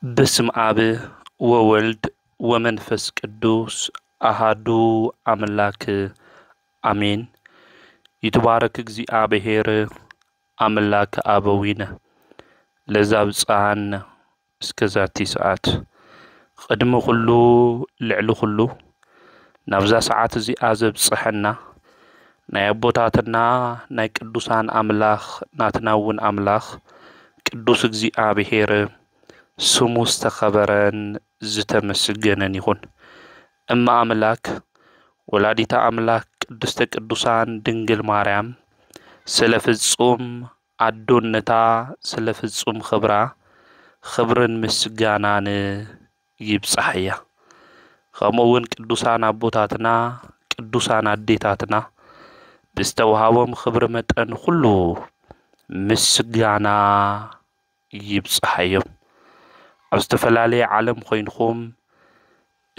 بسم آب وولد ومنفس قدوس أحدو أملاك آمين. يتبارك እግዚአብሔር أملاك أبوينا لذاب صان اسكزاتي ساعات قدم كله لعلو كله نبزا ساعات زي أزب صحنا ناي أبوتاتنا ناي قدوسان أملاك ناتناون أملاك قدوس እግዚአብሔር سمو استخبرن زتمسجنن يكون أما أملاك ولاديتا أملاك قدست قدوسان دنجل ماريام سلفصوم أدونتا سلفصوم خبرن مسجانان يبصحيا خمون قدوسان أبوتاتنا قدوسان أديتاتنا بستوهاوم خبر متن كله مسجانا يبصحيا أستفلالي عالم خوينكم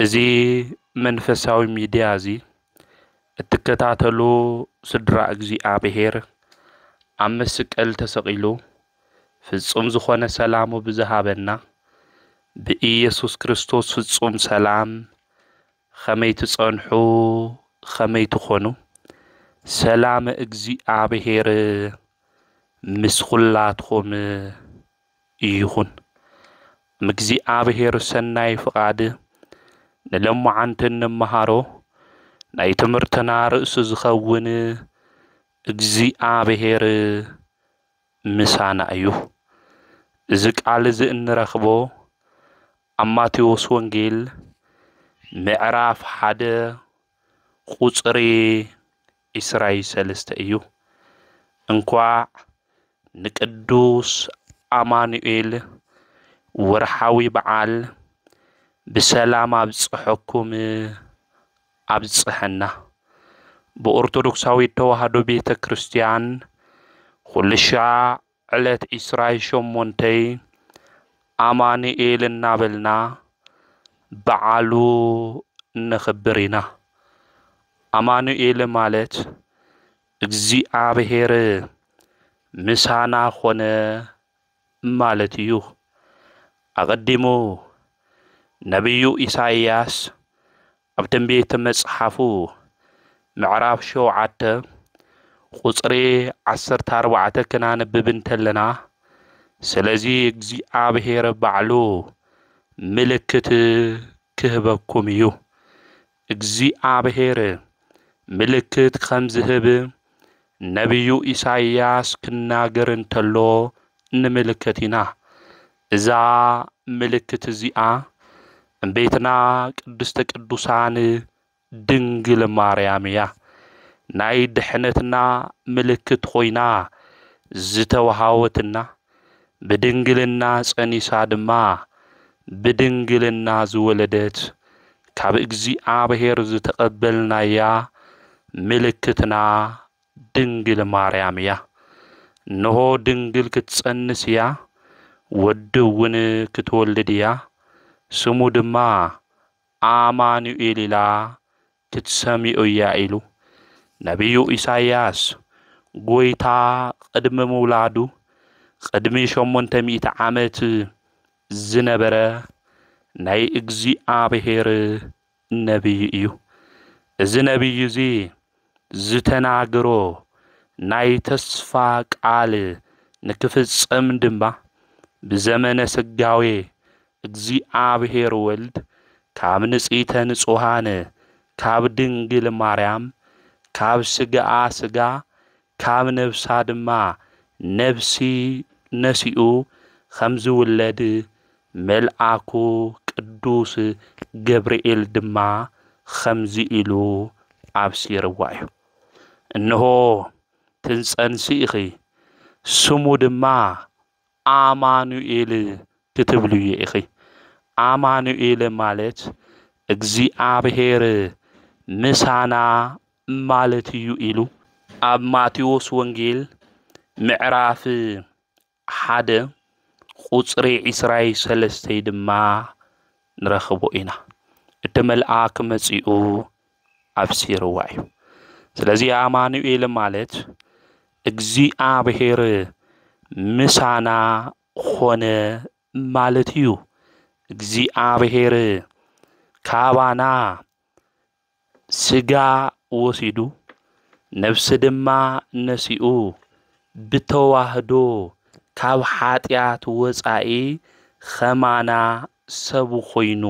زي منفساوي ميديا زي التكتاتلو سدرا እግዚአብሔር أمسك التسقيلو في الصوم زخونا سلام بزهابنا بإيسوس كريستوس في الصوم سلام خميت صنحو خميت خونو سلام እግዚአብሔር مسخلاتكم يخون እግዚአብሔር سناي فقاد نلم عنتن مهارو ناي تمرتنا رأس زخون እግዚአብሔር مسانا أيو زك على زئن رخبو أماتيوس وانجيل معراف حدا قصري إسرائيل سلست أيو انقوا نقدوس أمانوئيل ورحاوي بعال بسلام أبصحكم أبصحنا بأرثوذكساوي توحدو بيت كريستيان كل شاع علت إسرائيل شمونتي أمانوئيل النابلنا بعالو نخبرنا أمانوئيل مالت እግዚአብሔር مسانا خونه مالتيو أقدمو نبيو إساياس أبتن بيت مصحفو معراف شوعات قصري 14 كنا نببنت لنا سلازي እግዚአብሔር بعلو ملكت كهبكم يو እግዚአብሔር ملكت خمزهب نبيو إساياس كناغر انتلو نملكتنا إذا ملكت زيئة بيتنا قدست قدوسان دنجل مارياميا ناي دحنتنا ملكت خوينا زتوهاوتنا بدنجلنا سانيسا دما بدنجلنا زولدت كاب እግዚአብሔር زتقبلنا يا ملكتنا دنجل مارياميا نهو دنجل كتصنسيا ودون كتولديا سمو دما آمانوئيل لا كتسميئو يائلو نبيو إساياس قويتا قدم مولادو قدمي شمون تميت عامت زنبرا ناي እግዚአብሔር نبي إيو زنبي زي زتناغرو ناي تسفا قال نكفصم دما بزمن سغاوي እግዚአብሔር ወልድ ካብ ንጽይተ ንጹሃን ካብ ድንግል ማርያም ካብ ስጋአ ስጋ ካብ ነፍሳ ድማ ነፍሲ ነሲኡ ከምዝ ውለድ መልአኩ ቅዱስ ገብርኤል ድማ ከምዚ ኢሉ አብሲርዋዩ እነሆ ትንጸንሲ ኢኺ ስሙ ድማ አማኑኤል ትትብሉ ኢኺ አማኑኤል ማለት እግዚአብሔር ምሳና ማለት እዩ ኢሉ ኣብ ማቴዎስ ወንጌል ምዕራፍ 1 ቁጽሪ 23 ድማ ንረኽቦ ኢና እቲ መልአክ መጺኡ አብሲርዋዩ ስለዚህ አማኑኤል ማለት እግዚአብሔር ምሳና ሆነ ማለት እዩ እግዚአብሔር ካባና ስጋ ወሲዱ ነፍስ ድማ ነሲኡ ብተዋህዶ ካብ ኃጢአት ወፃኢ ኸማና ሰብ ኾይኑ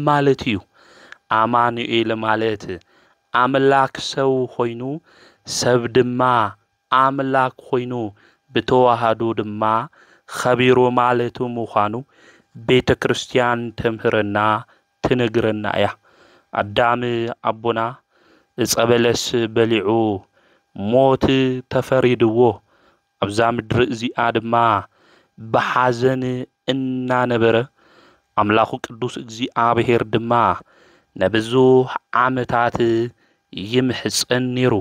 ማለት እዩ አማኑኤል ማለት አምላክ ሰው ኾይኑ ሰብ ድማ አምላክ ኾይኑ ብተዋህዶ ድማ ኸቢሮ ማለቱ ምዃኑ ቤተ ክርስቲያን ተምህረና ትነግረና እያ አዳም አቦና እጸበለስ በሊዑ ሞት ተፈሪድዎ አብዛ ምድር እዚኣ ድማ በሐዘን እናነበረ አምላኹ ቅዱስ እግዚአብሔር ድማ ነብዙሕ ዓመታት ይምሕፀን ነይሩ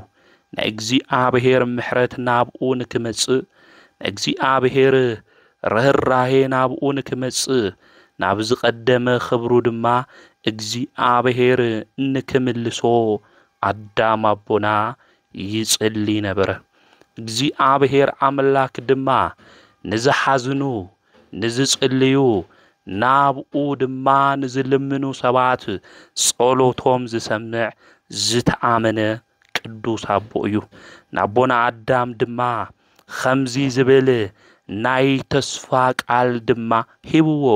ንእግዚአብሔር ምሕረት ናብኡ ንክመጽእ ንእግዚአብሔር ርህራሄ ናብኡ ንክመጽእ ናብ ዝቐደመ ክብሩ ድማ እግዚአብሔር ንክምልሶ አዳም አቦና ይጽሊ ነበረ እግዚአብሔር አምላክ ድማ ንዝሓዝኑ ንዝጽልዩ ናብኡ ድማ ንዝልምኑ ሰባት ጸሎቶም ዝሰምዕ ዝተኣመነ ቅዱስ አቦ እዩ ናቦና አዳም ድማ ኸምዚ ዝብል ናይ ተስፋ ቃል ድማ ሂብዎ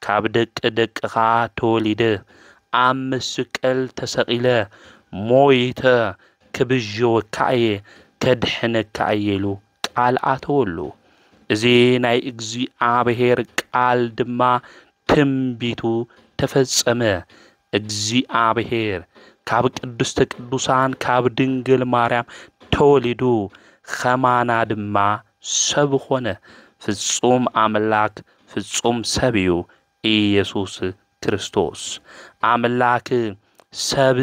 ካብ ደቅኻ ተወሊደ ኣብ መስቀል ተሰቂለ ሞይተ ክብዥወካ እየ ከድሕነካ እየ ኢሉ ቃል ኣተወሉ እዚ ናይ እግዚአብሔር ቃል ድማ ትንቢቱ ተፈጸመ እግዚአብሔር ካብ ቅድስተ ቅዱሳን ካብ ድንግል ማርያም ተወሊዱ ኸማና ድማ ሰብ ኾነ ፍጹም አምላክ ፍጹም ሰብ እዩ ኢየሱስ ክርስቶስ አምላክ ሰብ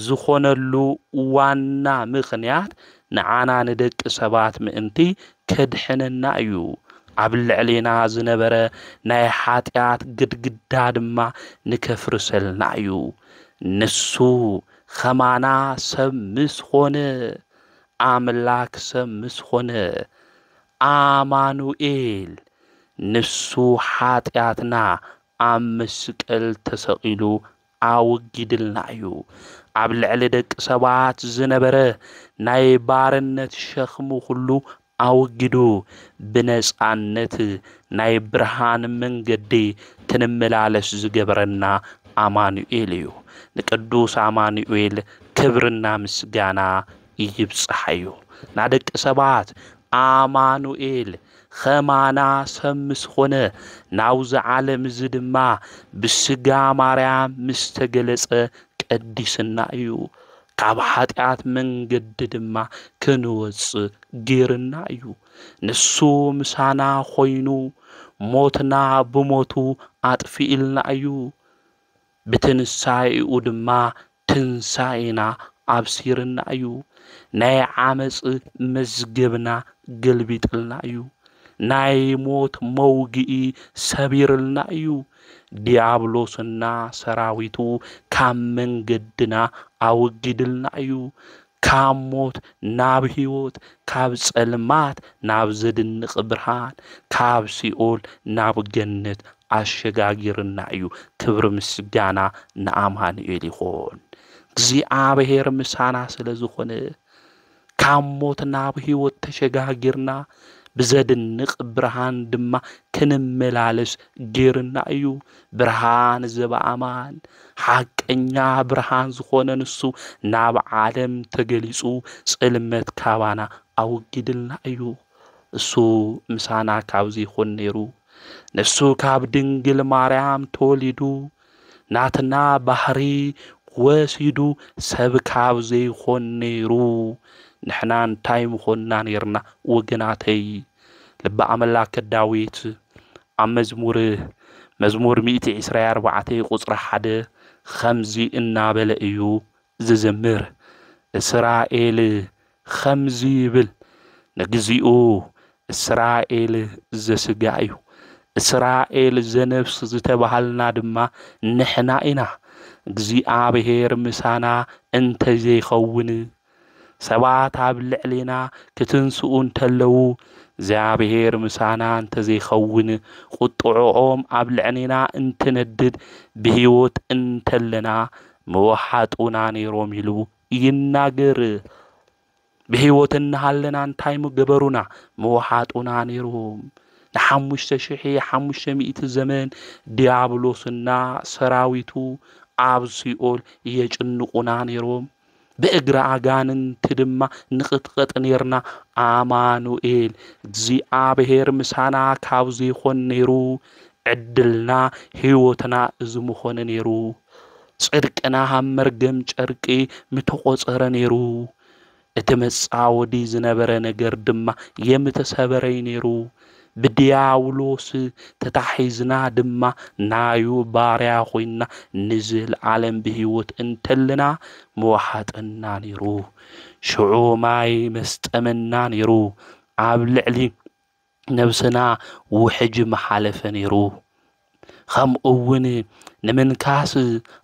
ዝኾነሉ ዋና ምኽንያት ንዓና ንደቂ ሰባት ምእንቲ ከድሕነና እዩ ኣብ ልዕሊና ዝነበረ ናይ ኃጢአት ግድግዳ ድማ ንከፍርሰልና እዩ ንሱ ኸማና ሰብ ምስ ኾነ አምላክ ሰብ ምስ ኾነ አማኑኤል ንሱ ኃጢአትና ኣብ መስቀል ተሰቂሉ ኣወጊድልና እዩ ኣብ ልዕሊ ደቂ ሰባት ዝነበረ ናይ ባርነት ሸኽሙ ሁሉ ኣወጊዱ ብነጻነት ናይ ብርሃን መንገዲ ክንመላለስ ዝገበረና አማኑኤል እዩ ንቅዱስ አማኑኤል ክብርና ምስጋና ይብጽሐዩ ናደቂ ሰባት አማኑኤል ኸማና ሰብ ምስ ኾነ ናውዚ ዓለም እዚ ድማ ብስጋ ማርያም ምስ ተገለጸ ቀዲስና እዩ ካብ ኃጢአት መንገዲ ድማ ክንወጽእ ጌርና እዩ ንሱ ምሳና ኾይኑ ሞትና ብሞቱ ኣጥፊኢልና እዩ ብትንሳኤኡ ድማ ትንሳኤና ኣብሲርና እዩ ናይ ዓመፅ መዝገብና ገልቢጥልና እዩ ናይ ሞት መውጊኢ ሰቢርልና እዩ ዲያብሎስና ሰራዊቱ ካብ መንገድና ኣወጊድልና እዩ ካብ ሞት ናብ ሕይወት ካብ ጸልማት ናብ ዘድንቕ ብርሃን ካብ ሲኦል ናብ ገነት ኣሸጋጊርና እዩ ክብሪ ምስጋና ንአማኑኤል ይኹን እግዚአብሔር ምሳና ስለ ዝኾነ ካብ ሞት ናብ ሕይወት ተሸጋጊርና ብዘድንቕ ብርሃን ድማ ክንመላለስ ጌርና እዩ ብርሃን ዘበኣማን ሓቀኛ ብርሃን ዝኾነ ንሱ ናብ ዓለም ተገሊጹ ጽልመት ካባና ኣወጊድልና እዩ እሱ ምሳና ካብዚ ይኹን ነይሩ ንሱ ካብ ድንግል ማርያም ተወሊዱ ናትና ባህሪ ወሲዱ ሰብ ካብ ዘይኾን ነይሩ ንሕና እንታይ ምኾንና ነርና ወገናተይ ልበ ኣምላክ ዳዊት ኣብ መዝሙር 124 ቁጽሪ 1 ኸምዚ እናበለ እዩ ዝዘምር እስራኤል ኸምዚ ይብል ንግዚኡ እስራኤል ዘስጋ እዩ እስራኤል ዘነፍስ ዝተባሃልና ድማ ንሕና ኢና እግዚአብሔር ምሳና እንተዘይኸውን ሰባት ኣብ ልዕሊና ክትንስኡ እንተለዉ እግዚአብሔር ምሳና እንተዘይኸውን ቁጥዖም ኣብ ልዕኔና እንትነድድ ብህይወት እንተለና መዋሓጡና ነይሮም ኢሉ ይናገር بهيوت النهالنا انتايم جبرونا موحاتنا نيروم نحمش تشحي حمش مئة زمان ديابلوسنا سراويتو عبسيول يجنقنا نيروم بإجراء عجان تدما نقطقط نيرنا آمانوئيل زي آبهير مسانا كاوزي خون نيرو عدلنا هيوتنا زمخون نيرو صدقنا هم مرقم شرقي متقوصر نيرو اتمصاودي زنبره ነገር ድማ የምተሰበረይ ነሩ ብዲያውሎስ ተታሒዝና ድማ ናዩ ባሪያ ኾይና ንዝል ዓለም በህይወት እንተልና መዋሓጥና ነሩ ሽዑማይ መስጠመና ነሩ ኣብ ልዕሊ ነብስና ውሕጅ መሓለፈ ነሩ خمؤون نمنكاس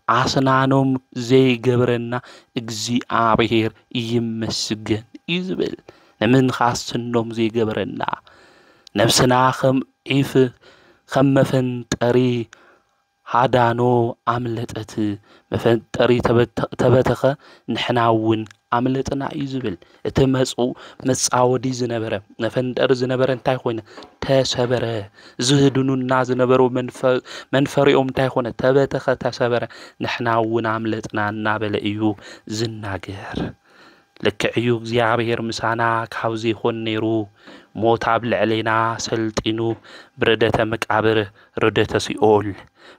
عصنانهم زي جبرنا اجزي عبير يمسجن يزبل نمنكاس سنهم زي جبرنا نفسنا خم عيف خمفن تري هادانو عملت مفن تري تبتخ نحناون عملتنا يزبل اتمسو مسعودي زنبره نفندر زنبره انتاي خوينا تسبره زهدونو الناس زنبرو منفريوم انتاي خوينا تبتخ تسبره نحناون عملتنا نابل ايو زناجر لك ايو እግዚአብሔር ምሳና ካብዚ ኾን ነይሩ ሞት ኣብ ልዕሌና ሰልጢኑ ብረደተ መቃብር ረደተ ሲኦል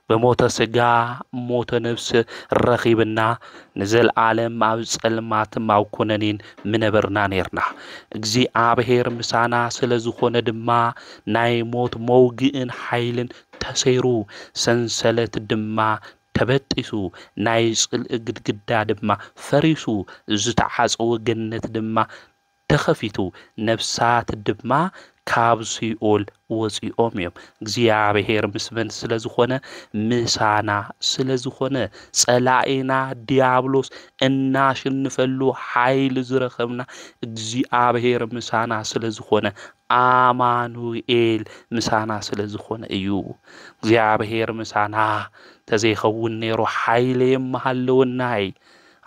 በሞተ ስጋ ሞተ ነፍስ ረኺብና ንዘል ዓለም ኣብ ጸልማት ማውኮነኒን ምነበርና ነርና እግዚአብሔር ምሳና ስለዝኾነ ድማ ናይ ሞት መውግእን ኃይልን ተሰይሩ ሰንሰለት ድማ تبتسو نايس الجدجدا دما فريسو زتعصو جنة دما تخفيتو نفسات دما كابسي أول وزي أميم እግዚአብሔር مسبن سلازخونه مسانا سلازخونه صلاينا ديابلوس እናሽንፈሉ ኃይል ዝረኸብና እግዚአብሔር مسانا سلازخونه آمانوئيل مسانا سلازخونه እዩ እግዚአብሔር مسانا تزيخون نيرو حيلي محلوناي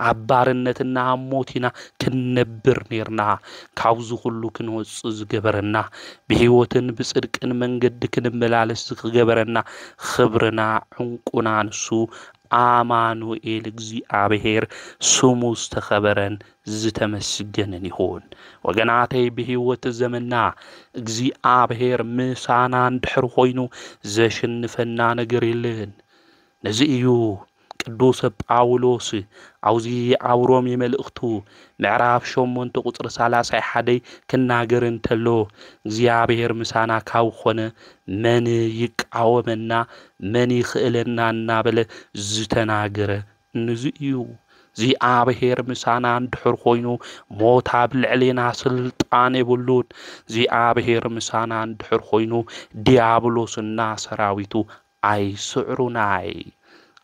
عبارنتنا موتنا كنبر نيرنا كاوزو كلو كنوص زغبرنا بهيوتن بصدقن منجد كنملالس زغبرنا خبرنا عنقنا نسو آمانوئيل እግዚአብሔር سمو استخبرن زتمسجنن يهون وغناتي بهيوت زمنا እግዚአብሔር مسانا اندحر خوينو زشنفنا نغر يلن نزيو قدوس باولوس اوزي اوروم يملختو معراف شومون تقطر 31 كناغر انتلو እግዚአብሔር مسانا كاو خونه من يقاومنا من يخلنا نابل زتناغر نزيو እግዚአብሔር مسانا اندحر خوينو موت بالعلينا سلطان يبلون እግዚአብሔር مسانا اندحر خوينو ديابلوسنا سراويتو اي سعروناي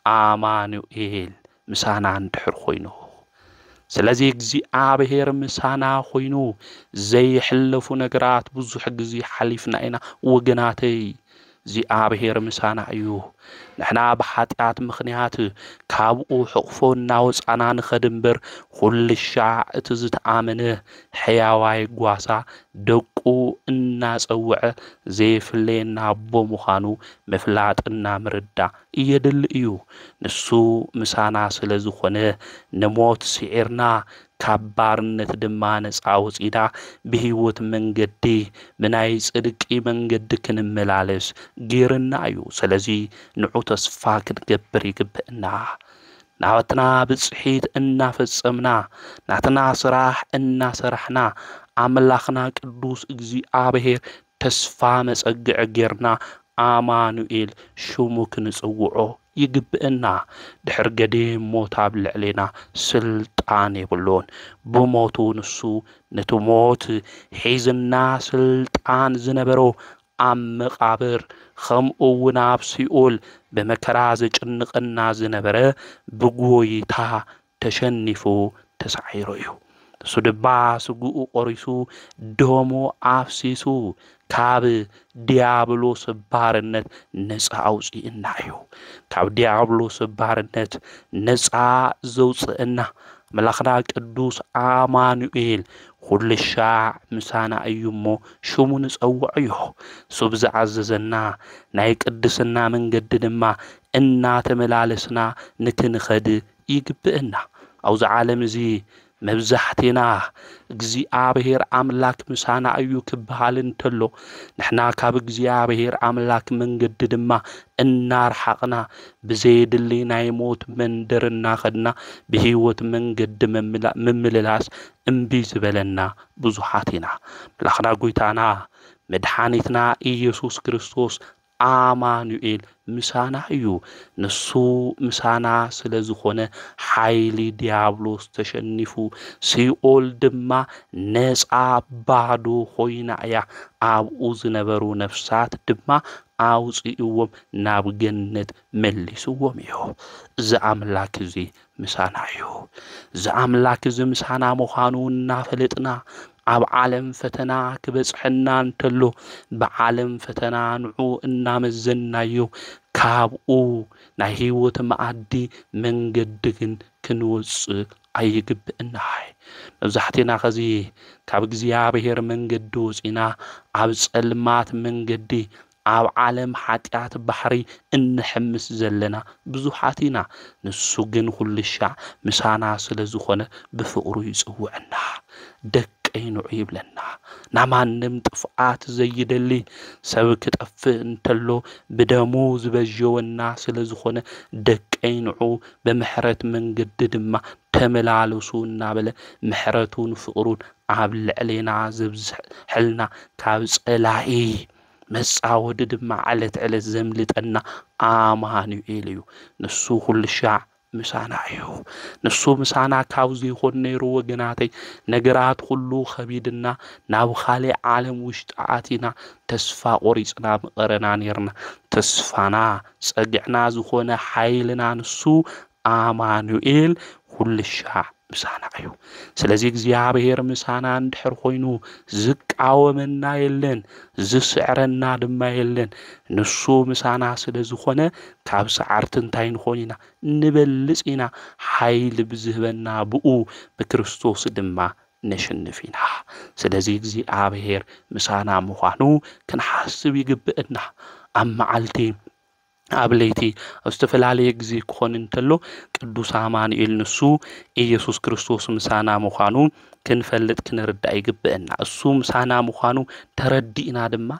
آمانوئيل مسانا اندحر خوينو سلازي እግዚአብሔር مسانا خوينو زي حلفو نغرات بزح غزي حليفنا اينا وغناتي እግዚአብሔር مسانا ايو نحنا بحاتيات مخنيات كابو حقفونا وصانا نخدمبر كل الشاع تزتامنه حياواي غواسا دقو الناس اوعه زي فلينا بومخانو مفلاطنا مردا يدل ايو نسو مسانا سلازخونه نموت سعرنا كبارنت دمانس عوصيدا بهيوت منجدي مناي صدقي منجد كنملالس غيرنا ايو سلازي نعو تسفا كنجبر يقبئنا ناوتنا بصحيت انا فصمنا ناتنا صراح انا سرحنا አምላኽና ቅዱስ እግዚአብሔር ተስፋ መጸግዕ ጌርና አማኑኤል ሽሙ ክንጽውዖ ይግብእና ድሕር ገዴ ሞት ኣብ ልዕሌና ስልጣን የብሎን ብሞቱ ንሱ ነቲ ሞት ሒዝና ስልጣን ዝነበሮ ኣብ መቃብር ከምኡውን ኣብ ሲኦል በመከራ ዝጭንቅና ዝነበረ ብጎይታ ተሸኒፉ ተሳዒሩ እዩ سودبا سجو قريسو دومو أفسيسو كاب ديابلوس بارنت نسعى أوصي إنايو كاب ديابلوس بارنت نسعى زوص إنا ملاخنا قدوس آمانوئيل كل الشاع مسانا أيومو شومو نسأوعيو سبز عززنا نايك قدسنا من قدنا إنا تملالسنا نكنخد يقبئنا أو زعالم زي مبزحتنا جزي آبهير عملاك مسانا أيو كبهالن تلو نحنا كاب جزي آبهير عملاك من قدما النار حقنا بزيد اللي نايموت من درنا خدنا بهيوت من قد من مللاس انبيز بلنا بزحاتنا لخنا قويتانا مدحانيتنا إيسوس كريستوس آمانوئيل مسانا أيو نسو مسانا سلزخونة حيلي ديابلوس تشنفو سيقول دما نسعى بعدو خوينا ايا آب اوزنبرو نفسات دما آوزيقوم ناب جنت ملسوهم يو زعملاك زي مسانا يو زعملاك زي مسانا مخانو نافلتنا عب عالم فتنا كبصحنا انتلو بعالم فتنا نعو انامزنا يو كابو ناهيوت معدي من قدقن كنوص أيقب إنهاي مبزحتنا خزي كاب እግዚአብሔር መንገድ ወፂና ኣብ ጸልማት መንገዲ ኣብ ዓለም ኃጢአት ባሕሪ እንሕምስ ዘለና ብዙሓቲና ንሱ ግን ኩልሻ ምሳና ስለ ዝኾነ ብፍቅሩ ይጽውዕና ደቀይኑ ይብለና ናማንም ጥፍአት ዘይደሊ ሰብ ክጠፍእ እንተሎ ብደሙ ዝበጀወና ስለ ዝኾነ ደቀይኑ በምሕረት መንገድ ድማ ተመላለሱና በለ ምሕረቱን ፍቅሩን ኣብ ልዕሌና ዝብዝሕ ሕልና ካብ ጸላኢ መጻወድ ድማ ዓለት ዕለት ዘምልጠና አማኑኤል እዩ ንሱ ሁልሻ ምሳና እዩ ንሱ ምሳና ካብዚ ይኾን ነይሩ ወገናተይ ነገራት ሁሉ ኸቢድና ናብ ኻሊ ዓለም ውሽጥ አቲና ተስፋ ቆሪጽና መቀረና ነርና ተስፋና ጸግዕና ዝኾነ ኃይልና ንሱ አማኑኤል ሁልሻ ምሳና እዩ ስለዚህ እግዚአብሔር ምሳና እንድሕር ኮይኑ ዝቃወመና የለን ዝስዕረና ድማ የለን ንሱ ምሳና ስለ ዝኾነ ካብ ሰዓርት እንታይ ንኾኒና ንበልጽና ኃይል ብዝህበና ብኡ በክርስቶስ ድማ ነሽንፊና ስለዚህ እግዚአብሔር ምሳና ምዃኑ ክንሓስብ ይግብእና ኣብ መዓልቲ አብለይቲ አስተፈላለየ ጊዜ ኮን እንተሎ ቅዱስ አማኑኤል ንሱ ኢየሱስ ክርስቶስ ምሳና ምዃኑ ክንፈልጥ ክንርዳ ይግብእና እሱ ምሳና ምዃኑ ተረዲእና ድማ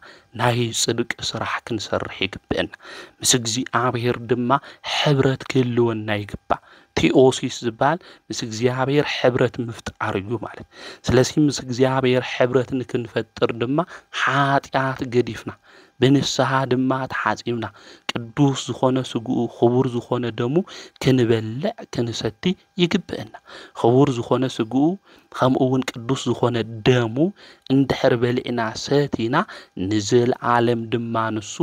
ናይ ጽድቅ ስራሕ ክንሰርሕ ይግብእና ምስ እግዚአብሔር ድማ ሕብረት ክህልወና ይግባእ ቲኦሲስ ዝባል ምስ እግዚአብሔር ሕብረት ምፍጣር እዩ ማለት ስለዚህ ምስ እግዚአብሔር ሕብረት ንክንፈጥር ድማ ኃጢአት ገዲፍና በንስሐ ድማ ተሓጺምና ቅዱስ ዝኾነ ስጉኡ ክቡር ዝኾነ ደሙ ክንበልዕ ክንሰቲ ይግብእና ክቡር ዝኾነ ስጉኡ ከምኡውን ቅዱስ ዝኾነ ደሙ እንድሕር በልዕና ሰቲና ንዘለዓለም ድማ ንሱ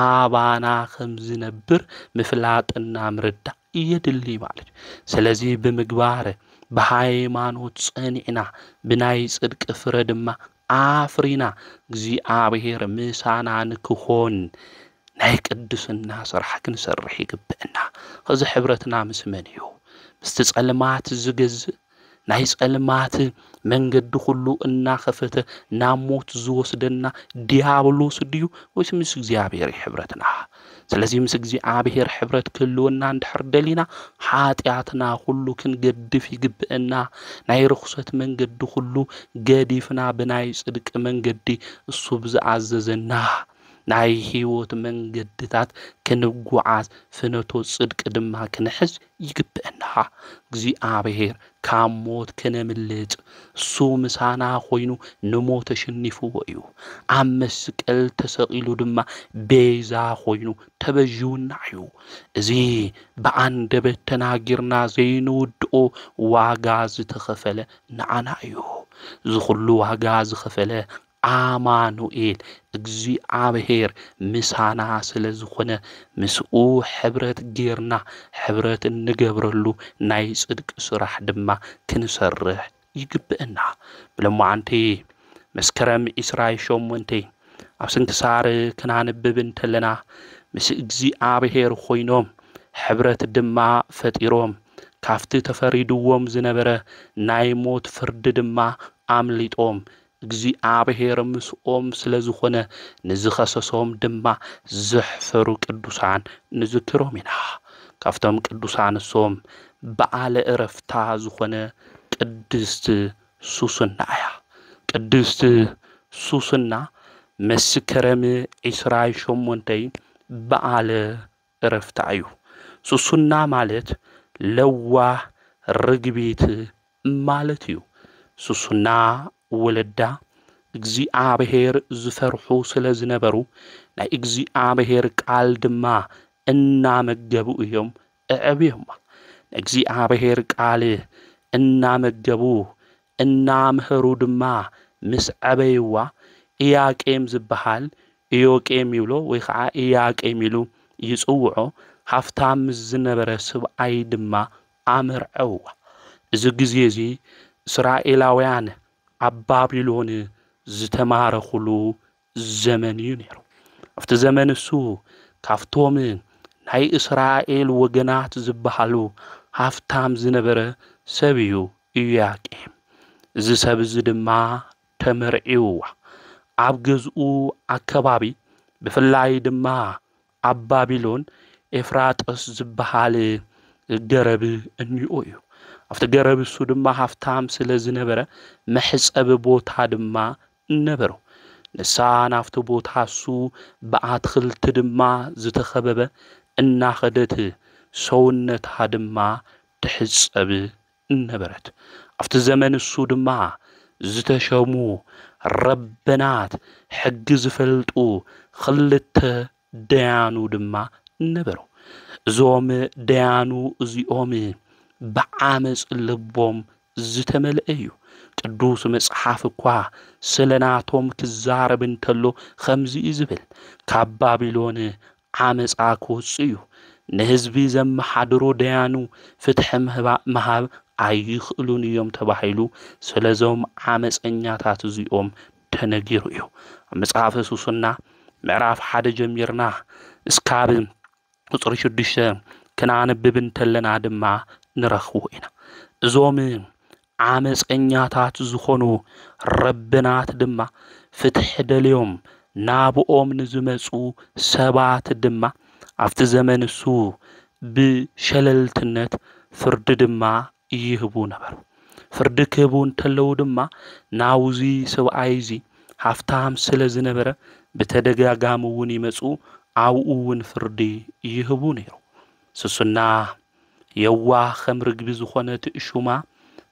አባና ከም ዝነብር ምፍላጥና ምርዳ ይድሊ ማለት ስለዚህ ብምግባር በሃይማኖት ጸኒዕና ብናይ ጽድቅ ፍረ ድማ አፍሪና እግዚአብሔር ምሳና ንክኾን ናይ ቅድስና ስራሕ ክንሰርሕ ይግብእና እዚ ሕብረትና ምስ መን እዩ ምስ ጸልማት ዝገዝእ ናይ ጸልማት መንገዲ ሁሉ እናኸፈተ ናብ ሞት ዝወስደና ዲያብሎስ ድዩ ወይስ ምስ እግዚአብሔር ሕብረትና ስለዚህ ምስ እግዚአብሔር ሕብረት ክህልወና እንድሕር ደሊና ኃጢአትና ሁሉ ክንገድፍ ይግብእና ናይ ርኩሰት መንገዲ ሁሉ ገዲፍና ብናይ ጽድቅ መንገዲ እሱ ብዝኣዘዘና ናይ ህይወት መንገድታት ክንጓዓዝ ፍነቶ ጽድቅ ድማ ክንሕዝ ይግብእና እግዚአብሔር ካብ ሞት ከነምልጥ እሱ ምሳና ኮይኑ ንሞት ተሸኒፍዎ እዩ ኣብ መስቀል ተሰቂሉ ድማ ቤዛ ኮይኑ ተበዥውና እዩ እዚ በአንደበት ተናጊርና ዘይንውድኦ ዋጋ ዝተኸፈለ ንዓና እዩ ዝኹሉ ዋጋ ዝኸፈለ አማኑኤል እግዚአብሔር ምሳና ስለ ዝኾነ ምስኡ ሕብረት ጌርና ሕብረት እንገብረሉ ናይ ጽድቅ ስራሕ ድማ ክንሰርሕ يقبئنا بلمعنتي مسكرم إسراي شومونتي أبسنكسار كنا نببن تلنا مس إجزي عبهير خوينوم حبرة الدماء فتيروم كافت تفريدوهم زنبرة نايموت فرد دماء عمليتهم إجزي عبهير مسؤوم سلزخونة نزخصصهم دماء زحفرو كدوسان نذكرهمنا كافتهم كدوسان الصوم بعال إرفتا زخونة قدست سوسنا قدست سوسنا مسكرم إسراي شومونتي بعال إرفتايو سوسنا مالت لوا رقبيت مالتيو سوسنا ولدا إجزي عبهير زفرحو سلزنبرو نا إجزي عبهير قال دما إنا مجبو إيوم أعبيهم إجزي عبهير قال إنا مجبو إنا مهرو دما مس عبيوا إياكيم زبحال إيوكيم يولو ويخع إياكيم يلو يسوعو حفتام الزنبرة سبعي دما عمر عوا زي إسرائيلاويان عبابيلون زتمارخلو زمن ينيرو افت زمن السو كافتوم ناي إسرائيل وجنات زبحالو حفتام زنبرة سبيو إياكيم زي سبز دما تمرعوا عبجزء عكبابي بفلاي دما عبابيلون إفراطس زبحال جرب النيويو أفت جرب السو دما حفتام سلزنبرة محس أببوتها دما نبرو نسان أفت بوتها سو بعد خلت دما زتخببة إنا خدت سونتها دما تحس أب نبرت أفت زمن السو دما زتشمو ربنات حق زفلتو خلت ديانو دما نبرو زوم ديانو زيوم بعامس اللبوم زتملئيو قدوس مصحف كوا سلناتهم كزارب انتلو خمزي إزبل كابابيلون عامس عاكوصيو نهزبي زم حدرو ديانو فتح مهاب أيخلون يوم تباحيلو سلزوم عامس انياتات زيوم تنجيرو يو مصحف سوسنا معراف حد جميرنا اسكابن قصر شدشة كنا نببن تلنا دما نرخوينا زوم عامس انياتات زخونو ربنات دما فتح دليوم نابوهم نزمسو سبات دما عفت زمن السو بشللتنت فرد دما يهبو نبر فرد كبون تلو دما ناوزي سوعيزي حفتام سلزنبر بتدقاقامون يمسو عوون فردي يهبو نيرو سسنا يوا خمرق بزخونة إشوما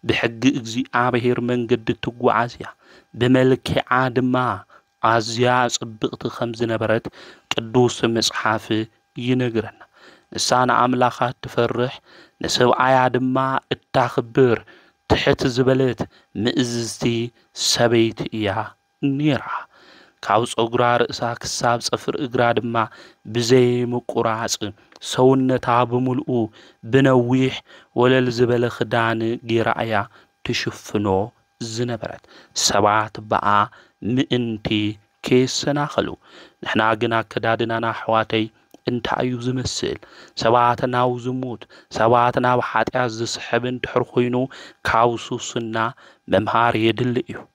بحق إجزي عبهير من قد تقو عازيا بملك عادما عازيا صبقت خمز نبرت قدوس مصحف ينقرن نسان عملاخات تفرح نسو عادما التخبر تحت زبلت مئززتي سبيت إيا نيرا كاوس أقرار إساك الساب صفر إقرار ما بزي مقراص سونتا بملؤو بنويح ولا الزبل خدان جيرايا تشفنو زنبرت سبعت بقى مئنتي كيسنا خلو نحنا قنا كدادنا نحواتي انت أيو زمسل سبعتنا وزموت سبعتنا وحات عز سحبن تحرخينو كاوسو سنا ممهار يدلئيو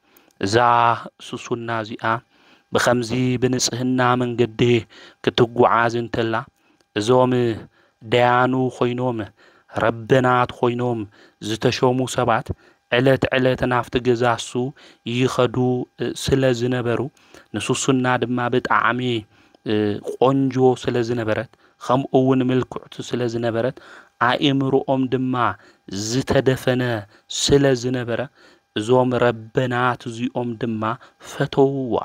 زا سوسنا زيا بخمزي بنسهنا من قده كتقو عازن تلا زوم ديانو خوينوم ربنات خوينوم زتشومو سبات علت نافت جزاسو يخدو سلزنبرو نسوسنا دما بتعامي قنجو سلزنبرت خمقون ملكعت سلزنبرت عائمرو دما زتدفنا سلزنبرت زوم ربنات زي دما فتووا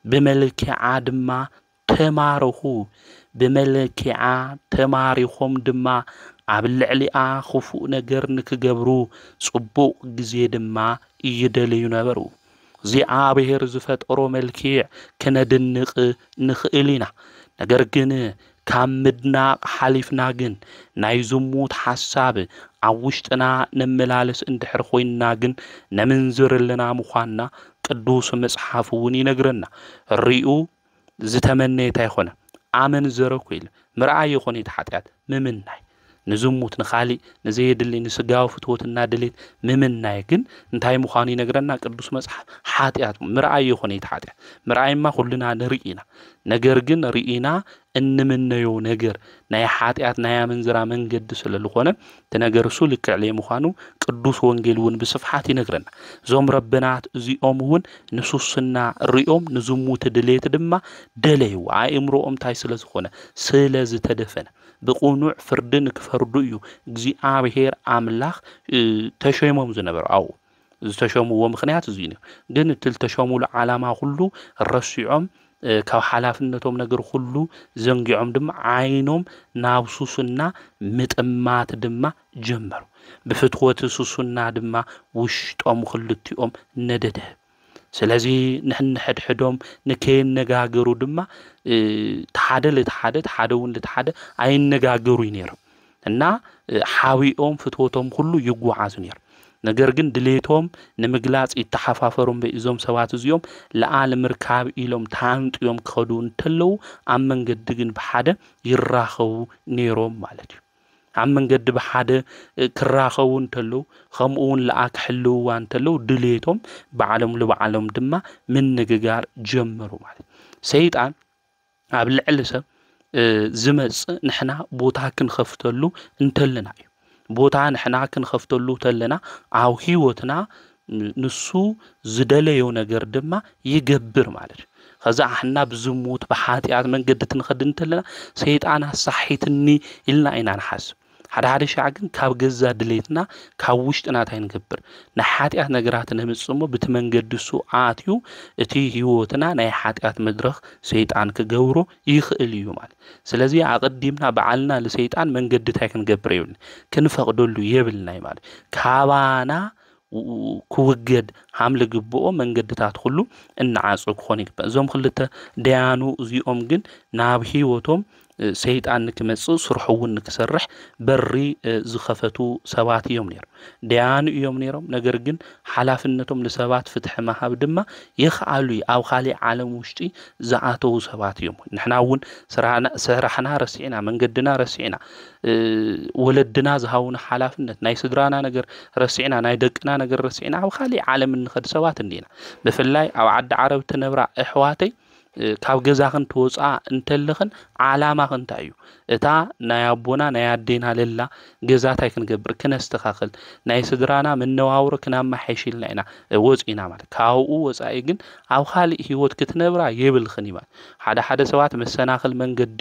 بملكع دما تمارخو بملكع تماريخم دما عبالعليا خفو نجر نكجبرو صبوق جزي دما يدليو نبرو زي عابهر زفت أرو ملكيع كندنق نخئلينا نجر جن كامدنا حليفنا جن نايزموت حساب عوشتنا نملالس اندحر خوينا جن نمنزر لنا مخانا قدوس مصحفوني نجرنا الرئو زتمنيت يخونا آمن زركويل مرعي يخوني تحتيات ممناي نزموت نخالي نزيد اللي نسقاو فتوتنا دليت ممناي جن انتهي مخاني نجرنا قدوس مصحف حاتيات مرعي يخوني تحتيات مرعي ما كلنا نرئينا نجر جن رئينا ان منيو نجر ناي حاتيات ناي منزرا من قد سلالخونه تنجر سولك عليه مخانو قدوس وانجيلون بصفحات نجرنا زوم ربنات زيوم هون نصوصنا الرئوم نزموت دليت دما دليو عايمروم تاي سلازخونه سلاز تدفن بقونوع فردن كفردو جزي عابهير عملاخ تشيموم زنبر او تشيمو ومخنيات زينو جن تلتشيمو العالم كله الرسيعم كاو حلافنتهم نجر كله زنجعهم دم عينهم ناوسوسنا متأمات دم جمرو بفتوة سوسنا دم وشتهم خلتهم ندده سلازي نحن حدهم نكين نجاجرو دم تحدى لتحدى تحدون لتحدى عين نجاجرو ينيرو إننا حاويهم فتوتهم كله يجوا عزنير ነገር ግን ድሌቶም ንምግላጽ ይተሐፋፈሩም በእዞም ሰባት እዚኦም ለዓለም ርካብ ኢሎም ታንጥዮም ከዱን ተለው ኣብ መንገድ ግን በሓደ ይራኸው ነይሮም ማለት እዩ ኣብ መንገድ በሓደ ክራኸውን ተለው ከምኡን ለኣክሕልዋን ተለው ድሌቶም በዓለም ድማ ምንግጋር ጀመሩ ማለት ሰይጣን ኣብ ልዕሊ ሰብ ዝመጽ ንሕና ቦታ ክንኸፍተሉ እንተልና እዩ ቦታ ንሕና ክንኸፍተሉ ተለና አው ህይወትና ንሱ ዝደለየው ነገር ድማ ይገብር ማለት ነው ከዛ አህና ብዝሙት በኃጢአት መንገድ ትንኸድን ተለና ሰይጣን አሳሒትኒ ኢልና ኢና ንሐስብ ሓደ ሻዕ ግን ካብ ገዛ ድሌትና ካብ ውሽጥና ታይንገብር ንኃጢአት ነገራት ንምጽሞ ብትመንገድሱ አትዩ እቲ ህይወትና ናይ ኃጢአት መድረኽ ሰይጣን ክገብሮ ይኽእል እዩ ማለት ስለዚህ አቀዲምና በዓልና ለሰይጣን መንገድ ታይ ክንገብር ይብል ክንፈቅደሉ ይብልናይ ማለት ካባና ኩውገድ ሐምል ግብኦ መንገድታት ሁሉ እናዓጽ ክኾን ይግባ ዞም ክልተ ዳያኑ እዚኦም ግን ናብ ህይወቶም ሰይጣን ክመጽእ ስርሑውን ክሰርሕ በሪ ዝኸፈቱ ሰባት እዮም ነይሩ ዳያን እዮም ነይሮም ነገር ግን ሓላፍነቶም ለሰባት ፍትሕ ማሃብ ድማ ይኽኣሉ ኣብ ኻሊ ዓለም ውሽጢ ዝኣተው ሰባት እዮም ንሕናውን ስራሕና ረሲዕና መንገድና ረሲዕና ወለድና ዝሃውና ሓላፍነት ናይ ስድራና ነገር ረሲዕና ናይ ደቅና ነገር ረሲዕና ኣብ ኻሊ ዓለም እንኸድ ሰባት እንዲና ብፍላይ ኣብ ዓዲ ዓረብ ትነብራ ኣሕዋተይ ካብ ገዛኽን ትወጻ እንተልኽን ዓላማኽን ታዩ እታ ናይ አቦና ናይ አዴና ለላ ገዛታይ ክንገብር ክነስተኻኽል ናይ ስድራና መነዋውሮ ክናማሐሽልና ኢና ወጽኢና ማለት ካው ወጻኢ ግን ኣብ ኻሊ ህይወት ክትነብራ ይብልኽን ይባል ሓደ ሰባት መሰናኽል መንገዲ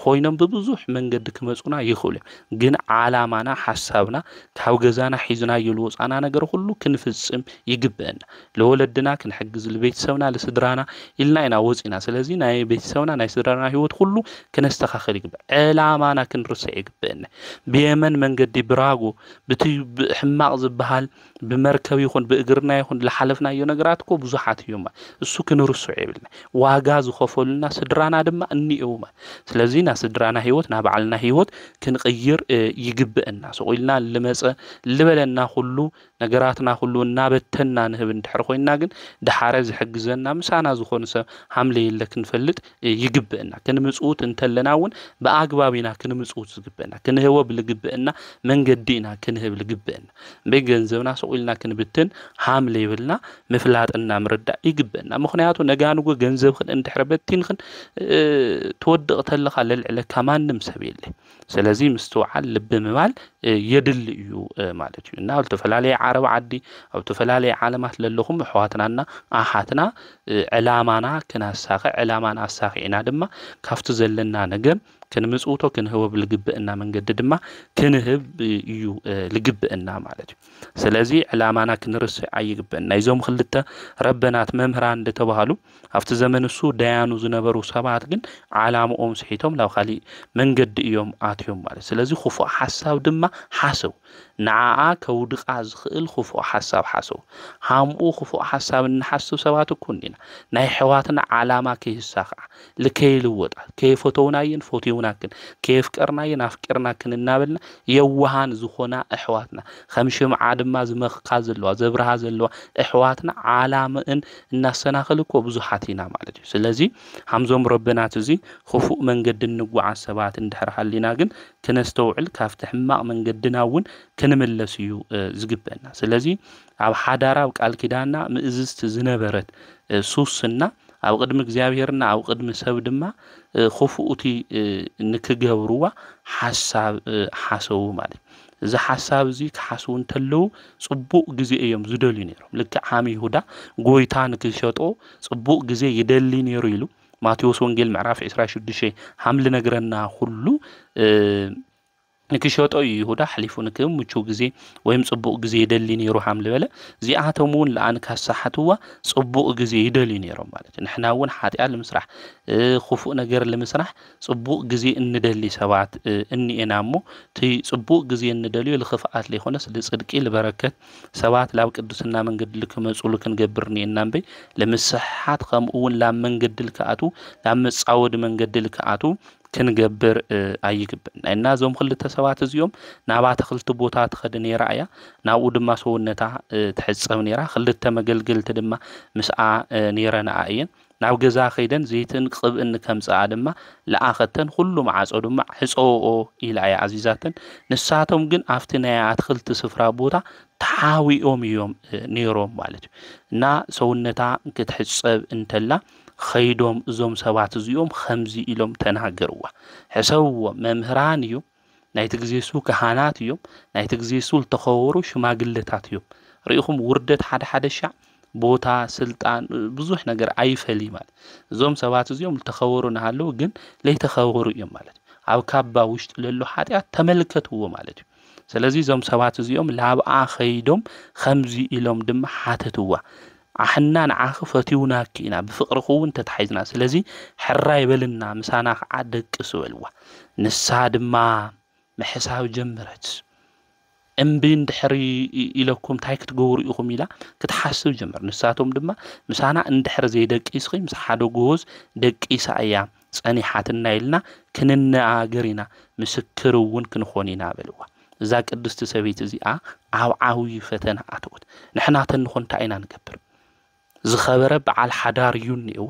ኮይኖም በብዙሕ መንገዲ ክመጹና ይኽእሉ ግን ዓላማና ሐሳብና ካብ ገዛና ሒዝና ይልወጻና ነገር ሁሉ ክንፍጽም ይግበአና ለወለድና ክንሕግዝ ለቤተሰብና ለስድራና ኢልና ኢና ወጽኢና ስለዚህ ናይ ቤተሰብና ናይ ስድራና ህይወት ሁሉ ክነስተኻኽል ይግበአ ዕላማና ክንርስዕ ይግበአና ብየመን መንገዲ ብራጎ ብሕማቕ ዝበሃል ብመርከብ ይኹን ብእግርና ይኹን ለሓለፍናዮ ነገራት እኮ ብዙሓት እዮም እሱ ክንርስዕ ይብልና ዋጋ ዝኸፈሉና ስድራና ድማ እንይው ስለዚህ ና ስድራና ህይወት ና በዓልና ህይወት ክንቀይር ይግበአና ሰቆይልና ለመጸ ልበለና ሁሉ ነገራትና ሁሉ እናበተና ንህብ እንድሕር ኮይና ግን ደሓረ ዝሕግዘና ምሳና ዝኾነ ሰብ ሐምለ የለክን ፈልጥ ይግበአና ክንምጽኡት እንተለናውን በአግባቢና ክንምጽኡት ዝግበአና ክንህወብ ልግበአና መንገዲና ክንህብ ልግበአና በገንዘብና ሰቆይልና ክንብትን ሐምለ ይብልና መፍላጥና ምርዳ ይግበአና ምክንያቱ ነጋንጎ ገንዘብክን እንድሕረበትንክን ተወድቕ ተለኻ ለልዕለካ ማንም ሰብ የለ ስለዚህ ምስተውዓል ልብ ምባል የድል እዩ ማለት እዩ እና ተፈላለየ ዓረብ ዓዲ ኣብ ተፈላለየ ዓለማት ለለኹም ኣሕዋትናና ኣሓትና ዕላማና ክናሳኸ ዕላማና ኣሳኺዕና ድማ ካፍቲ ዘለና ነገር ክንምጽውቶ ክንህወብ ልግበአና መንገዲ ድማ ክንህብ እዩ ልግበአና ማለት እዩ ስለዚህ ዕላማና ክንርስዕ ኣይግበአና ይዞም ክልተ ረበናት መምህራን እንደተባሃሉ ኣብቲ ዘመንሱ ዳያኑ ዝነበሩ ሰባት ግን ዓላማኦም ስሒቶም ናብ ኻሊ መንገዲ እዮም ኣትዮም ማለት ስለዚህ خفوا حساب ድማ ሓሰው ንዓኣ ከውድቃ ዝኽእል خفوا حساب ሓሰው ሃምኡ خفوا حساب ንሓስብ ሰባት እኮ እንዲና ናይ ሕዋትና ዓላማ ከይሳኻ ለከይልወጣ ከይፎቶውናየን ፎቲው ፈቲውናክን ከየፍቀርና የናፍቀርናክን እናበልና የዋሃን ዝኾና ኣሕዋትና ከም ሽምዓ ድማ ዝመኽካ ዘለዋ ዘብርሃ ዘለዋ ኣሕዋትና ዓላምእን እናሰናኸል እኮ ብዙሓት ኢና ማለት እዩ ስለዚ ሃምዞም ረብናት እዚ ክፉእ መንገዲ ንጓዓዝ ሰባት እንድሕር ሃሊና ግን ክነስተውዕል ካብቲ ሕማቕ መንገድና እውን ክንምለስ እዩ ዝግበአና ስለዚ ኣብ ሓዳራ ኣብ ቃል ኪዳንና ምእዝዝቲ ዝነበረት ሱስና ኣብ ቅድሚ እግዚአብሔርና ኣብ ቅድሚ ሰብ ድማ ክፉእቲ ንክገብርዋ ሓሳብ ሓሰቡ ማለት እዚ ሓሳብ እዚ ክሓስቡ እንተለው ጽቡቕ ግዜ እዮም ዝደልዩ ነይሮም ልክዕ ዓሚ ይሁዳ ጎይታ ንክሸጦ ጽቡቕ ግዜ ይደሊ ነይሩ ኢሉ ማቴዎስ ወንጌል ምዕራፍ 26 ሐምል ነገረና ሁሉ ንክሸጦ ይሁዳ ሕሊፉ ንክም ምቹ ግዜ ወይም ጽቡቕ ግዜ ይደሊ ነይሩ ሐምል በለ ዚኣቶሙን ለአን ካሳሓትዋ ጽቡቕ ግዜ ይደሊ ነይሮም ማለት ንሕና እውን ሓጢያ ለምስራሕ ክፉእ ነገር ለምስራሕ ጽቡቕ ግዜ እንደሊ ሰባት እንኤናሞ ቲ ጽቡቕ ግዜ እንደልዩ ለኽፍኣት ለይኾነስ ለጽድቂ ለበረከት ሰባት ላብ ቅዱስና መንገድ ልክመጹ ልክንገብርኒ እናንበይ ለምስሓት ከምኡውን ላብ መንገድ ልከኣቱ ላብ መጻወድ መንገድ ልከኣቱ ክንገብር ኣይግብን እና ዞም ክልተ ሰባት እዚኦም ናባ ተኽልቲ ቦታ ትኸደ ነይራ እያ ናብኡ ድማ ሰውነታ ትሕጸብ ነይራ ክልተ መገልገልቲ ድማ ምስኣ ነይረና እየን ናብ ገዛ ኸይደን ዘይትን ቅብእን ከምጽኣ ድማ ለኣኸተን ኩሉ ማዓጾ ድማ ሕጾኦ ኢላ እያ ዓዚዛተን ንሳቶም ግን ኣብቲ ናይ ኣትክልቲ ስፍራ ቦታ ተሓዊኦም እዮም ነይሮም ማለት እዩ እና ሰውነታ ክትሕጸብ እንተላ خيدهم زوم سبات زيوم خمزي إلهم تناجروا حسوا ممهران يوم نايتجزيسو كهانات يوم نايتجزيسو التخورو شما قلتات يوم رأيهم وردت حد الشعب بوتا سلطان بزوح نجر أي فلي مال زوم سبات زيوم التخورو نهالو جن ليه تخورو يوم مالت أو كابا وشت للو حاتي تملكت هو مالت سلازي زوم سبات زيوم لعب خيدهم خمزي إلهم دم حاتتوا አሕናን ዓኽፈቲውና ኪና ብፍቅርኹን ተታሒዝና ስለዚ ሕራ ይበልና ምሳና ዓደቅ ስበልዋ ንሳ ድማ መሕሳብ ጀመረት እምቢ እንድሕሪ ኢለኩም ታይ ክትገብሩ ኢኹም ኢላ ክትሓስብ ጀመር ንሳቶም ድማ ምሳና እንድሕር ዘይደቂስኺ ምስ ሓደ ጎዝ ደቂሳ እያ ጸኒሓትና ኢልና ክንነኣገሪና ምስክር እውን ክንኾን ኢና በልዋ እዛ ቅድስቲ ሰበይቲ እዚኣ ኣብ ዓዊ ፈተና ኣትወት ንሕና ተንኾን እንታይ ኢና ንገብር ዝኸበረ በዓል ሓዳር ይዩኒዋ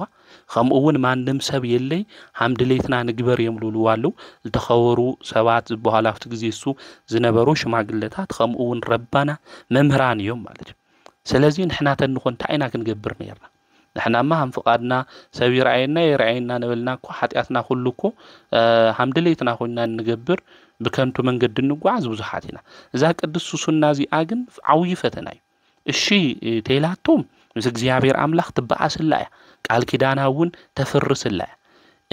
ከምኡውን ማንም ሰብ የለይ ሃምድሌትና ንግበር የምሉልዋሉ ዝተኸወሩ ሰባት ዝበሃሉ ኣብቲ ግዜ እሱ ዝነበሩ ሽማግለታት ከምኡውን ረባና መምህራን እዮም ማለት እዩ ስለዚ ንሕና ተንኾን እንታይ ኢና ክንገብር ነርና ንሕናማ ሃም ፍቃድና ሰብ ይርአየና ነበልና እኮ ሓጢኣትና ኩሉ እኮ ሃምድሌትና ኮይና ንገብር ብከንቱ መንገዲ ንጓዓዝ ብዙሓት ኢና እዛ ቅዱስ ሱስና እዚኣ ግን ዓብዪ ፈተና እዩ እሺ ቴላቶም ምስ እግዚአብሔር አምላክ ተባአስላ ቃል ኪዳናውን ተፈርስላ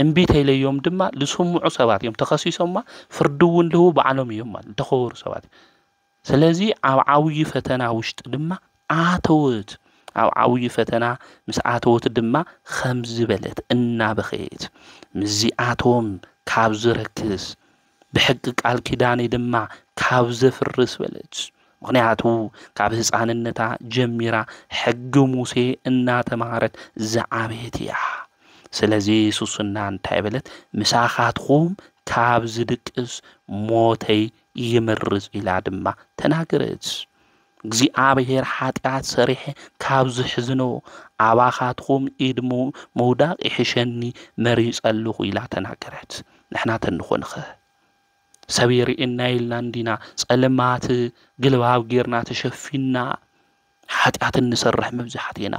እምቢት ይለዮም ድማ ለሰሙዑ ሰባት እዮም ተኸሲሶማ ፍርዱውን ለሁ በዓሎም እዮም ማለት ተኸወሩ ሰባት ስለዚ ኣብ ዓውይ ፈተና ውሽጥ ድማ ኣተውት ኣብ ዓውይ ፈተና ምስ ኣተውት ድማ ከምዝ በለት እናበኸት ምዚኣቶም ካብ ዝረክስ ብሕቂ ቃል ኪዳኔ ድማ ካብ ዘፍርስ በለት ምክንያቱ ካብ ህፃንነታ ጀሚራ ሕጊ ሙሴ እናተማሃረት ዝዓበየት እያ ስለዚ ሱስና እንታይ በለት ምሳኻትኩም ካብ ዝድቅስ ሞተይ ይምርዝ ኢላ ድማ ተናገረት እግዚአብሔር ኃጢአት ሰሪሕ ካብ ዝሕዝኖ ኣባኻትኩም ኢድሙ መውዳቅ ይሕሸኒ መሪጸልኹ ኢላ ተናገረት ንሕና ተንኾንኸ ሰብየሪ እናይልና እንዲና ጸለማት ግልባብ ጌርና ተሸፊና ኃጢአት እንሰርሕ መብዛሕቲና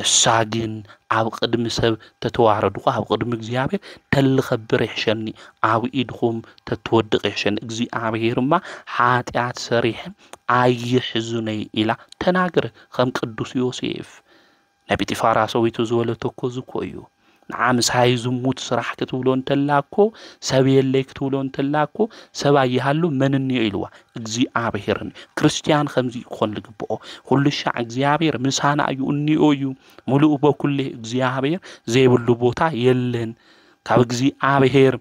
ንሳግን ኣብ ቅድሚ ሰብ ተተዋረድኹ ኣብ ቅድሚ እግዚአብሔር ተልኸብር ይሕሸኒ ኣብ ኢድኹም ተትወድቕ ይሕሸኒ እግዚአብሔርማ ኃጢአት ሰሪሕ ኣይሕዝነይ ኢላ ተናገረ ከም ቅዱስ ዮሴፍ ነቢ ጢፋራ ሰዊቱ ዝወለቶ እኮ ዝኮ እዩ نعم سايزموت صراحة كتولون تلاكو سبي اللي كتولون تلاكو سبا يهالو منني إلوا اجزي عابهرن كريستيان خمزي خون لقبو كل الشع اجزي عابهر مسانا أيو اني اويو ملو بو كل اجزي عابهر زي اللبوتا يلن كاب اجزي عابهر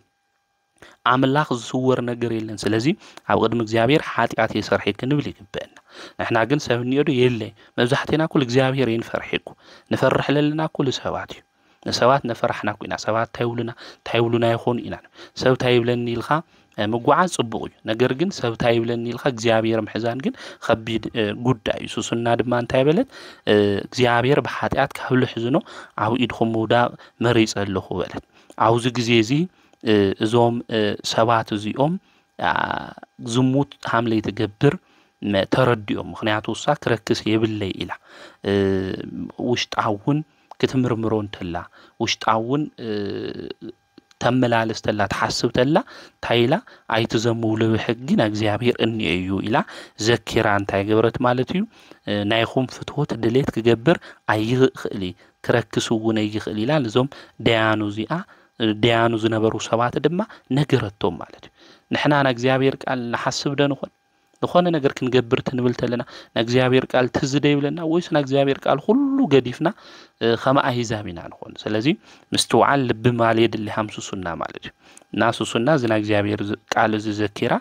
عملاخ زور نقر يلن سلازي عب قدم اجزي عابهر حاتي سرحيك نبلي كبانا نحنا قن سبني يلي مبزحتنا كل اجزي عابهر ينفرحيكو نفرح لنا كل سواتي نسوات نفرحنا كوينا سوات تايولنا يخون إنا سو تايبلني الخا مقعد صبغي نجرجن سو تايبلني الخا እግዚአብሔር محزان جن خبيد ጉዳይ ሱስና ድማ እንታይ በለት እግዚአብሔር በኃጢአት ካብሉ ሕዝኖ አው ኢድኹም ሙዳ መሪጽ ኣለኹ በለት አውዝ ግዜ እዚ እዞም ሰባት እዚኦም ዝሙት ሐምለ ይትገብር ተረዲኦም ምክንያቱ ሳ ክረክስ የብለይ ኢላ ውሽጣውን ክትምርምሮ እንተላ ውሽጣውን ተመላለስ ተላ ተሐስብ ተላ ታይላ አይተዘሙሉ በሕግና እግዚአብሔር እንየዩ ኢላ ዘኪራ እንታይ ገብረት ማለት እዩ ናይኹም ፍትወት ድሌት ክገብር አይኽሊ ክረክሱውን አይኽሊ ኢላ ለዞም ዲያኑ ዝነበሩ ሰባት ድማ ነገረቶም ማለት እዩ ንሕና እግዚአብሔር ቃል ንሐስብ ደንኾን ዝኾነ ነገር ክንገብር ትንብል ተለና ንእግዚአብሔር ቃል ትዝደ ይብለና ወይስ ንእግዚአብሔር ቃል ሁሉ ገዲፍና ከመ አሕዛብና ንኾን ስለዚህ ምስተዋዓል ልብ ማለት ለሃም ሱሱና ማለት ና ሱሱና ዝና እግዚአብሔር ቃል ዘዘኪራ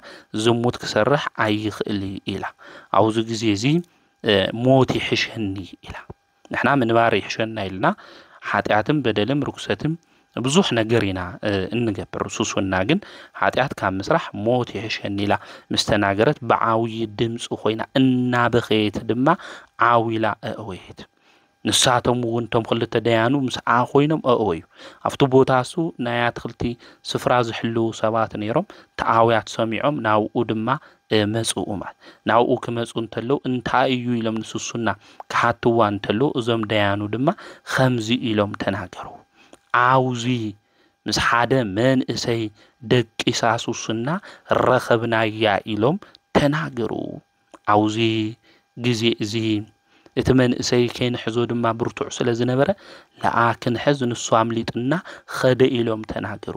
ዝሙት ክሰርሕ አይኽሊ ኢላ አውዝ ግዜ እዚ ሞት ይሕሸኒ ኢላ ንሕና ምንባር ይሕሸና ኢልና ኃጢአትም በደልም ርኩሰትም ብዙሕ ነገርና እንገብር ሱሱና ግን ኃጢአት ካብ መስራሕ ሞት ይሕሸኒላ ምስተናገረት በዓዊ ድምጽ ኮይና እናበኸየት ድማ ዓዊላ አወይት ንሳቶም ወንቶም ክልተ ደያኑ ምስዓ ኮይኖም አወዩ አፍቱ ቦታሱ ናይ አትክልቲ ስፍራ ዝሕሉ ሰባት ነይሮም ተዓውያት ሰሚዖም ናውኡ ድማ መጽኡ ማለት ናውኡ ከመጹ እንተሎ እንታይ እዩ ኢሎም ንሱሱና ካትዋ እንተሎ እዞም ደያኑ ድማ ከምዚ ኢሎም ተናገሩ አውዚ ምስ ሓደ መንእሰይ ደቂሳሱስና ረኸብናያ ኢሎም ተናገሩ አውዚ ግዜ እዚ እቲ መንእሰይ ከንሕዞ ድማ ብርቱዕ ስለዝነበረ ለአክን ሕዝ ንሱ አምሊጥና ኸደ ኢሎም ተናገሩ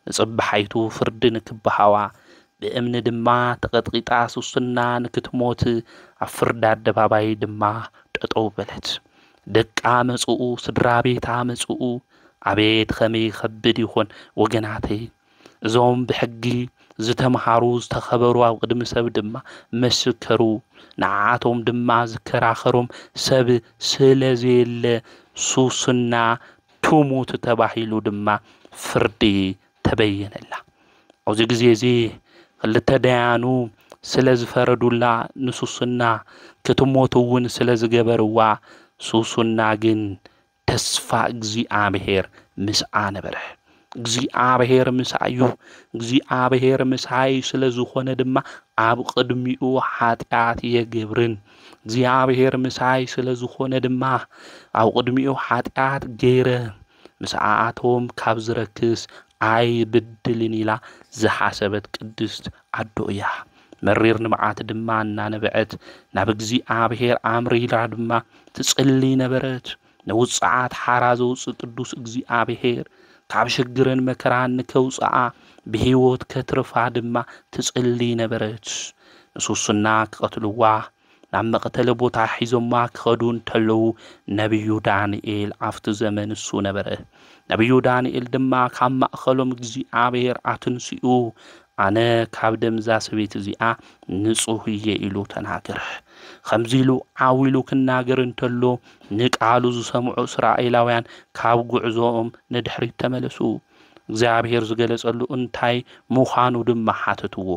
ጽባሕይቱ ፍርድን ክበሃዋ በእምነ ድማ ተቀጥቂጣ ሱስና ንክትሞት አፍርዳ አደባባይ ድማ ጠጠው በለት ደቃ መጽኡ ስድራ ቤታ መጽኡ አቤት ከመይ ይኸብድ ይኾን ወገናተይ እዞም ብሕጊ ዝተምሃሩ ዝተኸበሩ ኣብ ቅድሚ ሰብ ድማ መስከሩ ንዓቶም ድማ ዝከራኸሮም ሰብ ስለዘየለ ሱስና ትሙት ተባሂሉ ድማ ፍርዲ ተበየነላ ኣብዚ ግዜ እዚ ክልተ ደያኑ ስለዝፈረዱላ ንሱስና ክትሞትውን ስለዝገበርዋ ሱስና ግን ተስፋ እግዚአብሔር ምስዓ ነበረ እግዚአብሔር ምስዓዩ እግዚአብሔር ምስዓይ ስለዝኾነ ድማ ኣብ ቅድሚኡ ኃጢአት የገብርን እግዚአብሔር ምስዓይ ስለዝኾነ ድማ ኣብ ቅድሚኡ ኃጢአት ገይረ ምስዓቶም ካብ ዝረክስ አይ ብድልን ኢላ ዝሓሰበት ቅድስት አዶያ መሪር ንመዓት ድማ እናነበዐት ናብ እግዚአብሔር አምሪላ ድማ ትጽሊ ነበረት نوصعات حرازو قدوس እግዚአብሔር ካብ ሽግርን መከራን ከውጻአ በህይወት ከትርፋ ድማ ትጽሊ ነበረች ንሱስና ከቀትልዋ ናብ መቅተለ ቦታ ሒዞማ ከዱን ተለው ነብዩ ዳንኤል አፍት ዘመን እሱ ነበረ ነብዩ ዳንኤል ድማ ካብ ማእኸሎም እግዚአብሔር አትንሲኡ አነ ካብ ደምዛ ሰቤት እዚኣ ንጹህ ኢሉ ተናገረ ከምዚሉ ዓዊሉ ክናገር እንተሎ ንቃሉ ዝሰምዑ እስራኤላውያን ካብ ጉዕዞኦም ንድሕሪት ተመለሱ እግዚአብሔር ዝገለጸሉ እንታይ ሙኻኑ ድማ ሓተትዎ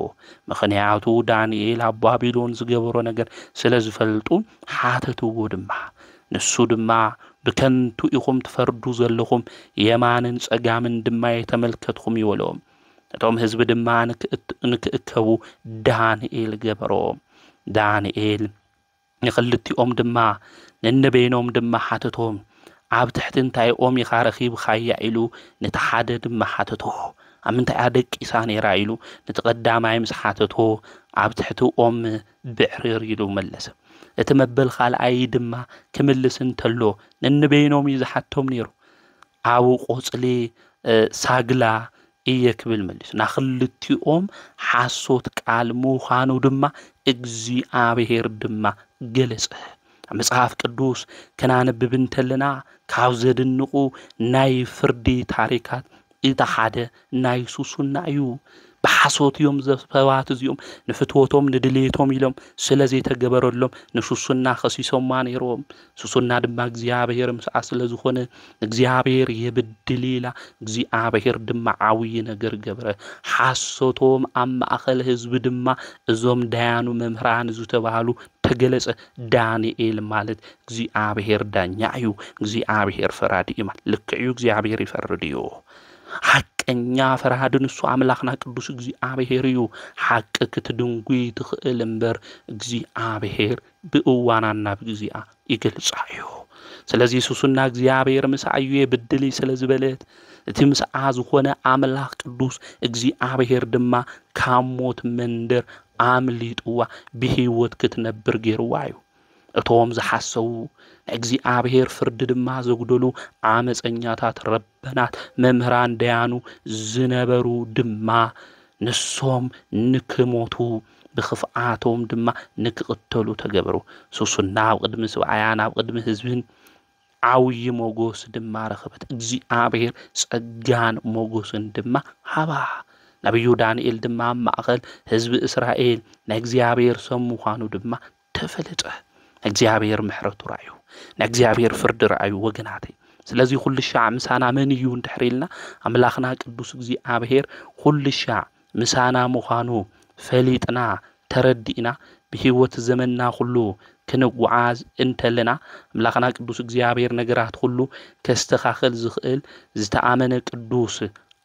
ምኽንያቱ ዳንኤል ኣብ ባቢሎን ዝገበሮ ነገር ስለዝፈልጡ ሓተትዎ ድማ ንሱ ድማ ብከንቱ ኢኹም ትፈርዱ ዘለኹም የማንን ጸጋምን ድማ የተመልከትኩም ይወሎም እቶም ህዝብ ድማ ንክእከቡ ዳንኤል ገበሮ ዳንኤል ንኽልቲኦም ድማ ነንበይኖም ድማ ሓተቶም ኣብ ትሕቲ እንታይ ኦም ይኻረኺብ ኻያ ኢሉ ነቲ ሓደ ድማ ሓተቶ ኣብ ምንታይ ኣደቂሳ ነይራ ኢሉ ነቲ ቀዳማይ ምስ ሓተቶ ኣብ ትሕቲ ኦም ብዕሪር ኢሉ መለሰ እቲ መበል ካልኣይ ድማ ክምልስ እንተሎ ነንበይኖም ይዝሓቶም ነይሩ ኣብ ቆጽሊ ሳግላ እየክብል መልስ ናኽልቲኦም ሓሶት ቃል ሙኻኑ ድማ እግዚአብሔር ድማ ገለጸ መጽሐፍ ቅዱስ ከናነብብ እንተለና ካብ ዘድንቁ ናይ ፍርዲ ታሪካት ኢታ ሓደ ናይ ሱሱና እዩ بحصوت يوم زفوات زيوم نفتوتهم ندليتهم يلوم سلزي تجبرلهم نشوسنا خسيسهم ما نيروم سوسنا دم እግዚአብሔር مسع ስለዝኾነ እግዚአብሔር የብድሊላ እግዚአብሔር ድማ ዓውይ ነገር ገብረ ሓሶቶም ኣብ ማእኸል ህዝብ ድማ እዞም ዳያኑ መምህራን ዝተባሃሉ ተገለጸ ዳንኤል ማለት እግዚአብሔር ዳኛ እዩ እግዚአብሔር ፈራዲ እዩ ልክዩ እግዚአብሔር ይፈርድ እዩ حقኛ ፈራድን እሱ አምላክና ቅዱስ እግዚአብሔር እዩ حق ክትድንጉይ ትኽእል እምበር እግዚአብሔር ብእዋናና በግዚአ ይገልጻዩ ስለዚህ ኢየሱስና እግዚአብሔር ምሳዩ የብድሊ ስለዝበለት እቲ ምስዓ ዝኾነ አምላክ ቅዱስ እግዚአብሔር ድማ ካሞት መንደር አምሊጥዋ ብህይወት ክትነብር ገይርዋዩ እቶም ዝሐሰው እግዚአብሔር ፍርድ ድማ ዘጉደሉ አመፀኛታት ረበናት መምህራን ዳያኑ ዝነበሩ ድማ ንሶም ንክሞቱ بخفعاتهم دما نكقتلوا تجبروا سوسنا وقدم سبعيان وقدم حزبين عوي موجوس دما رخبت እግዚአብሔር ጸጋን موجوسን دما حبا نبيو دانيኤል دما ማእኸል ህዝብ እስራኤል ንእግዚአብሔር ሰሙኻኑ دما ተፈለጠ እግዚአብሔር ምሕረቱ ራዩ ንእግዚአብሔር ፍርድ ራዩ ወገናቴ ስለዚህ ሁሉ ሻዕ ምሳና መንዩ እንድሕሪልና አምላኽና ቅዱስ እግዚአብሔር ሁሉ ሻዕ ምሳና ምዃኑ ፈሊጥና ተረዲና በህይወት ዘመንና ሁሉ ከነጓዝ እንተለና አምላክና ቅዱስ እግዚአብሔር ነገራት ሁሉ ከስተኻኸል ዝኽእል ዝተአመነ ቅዱስ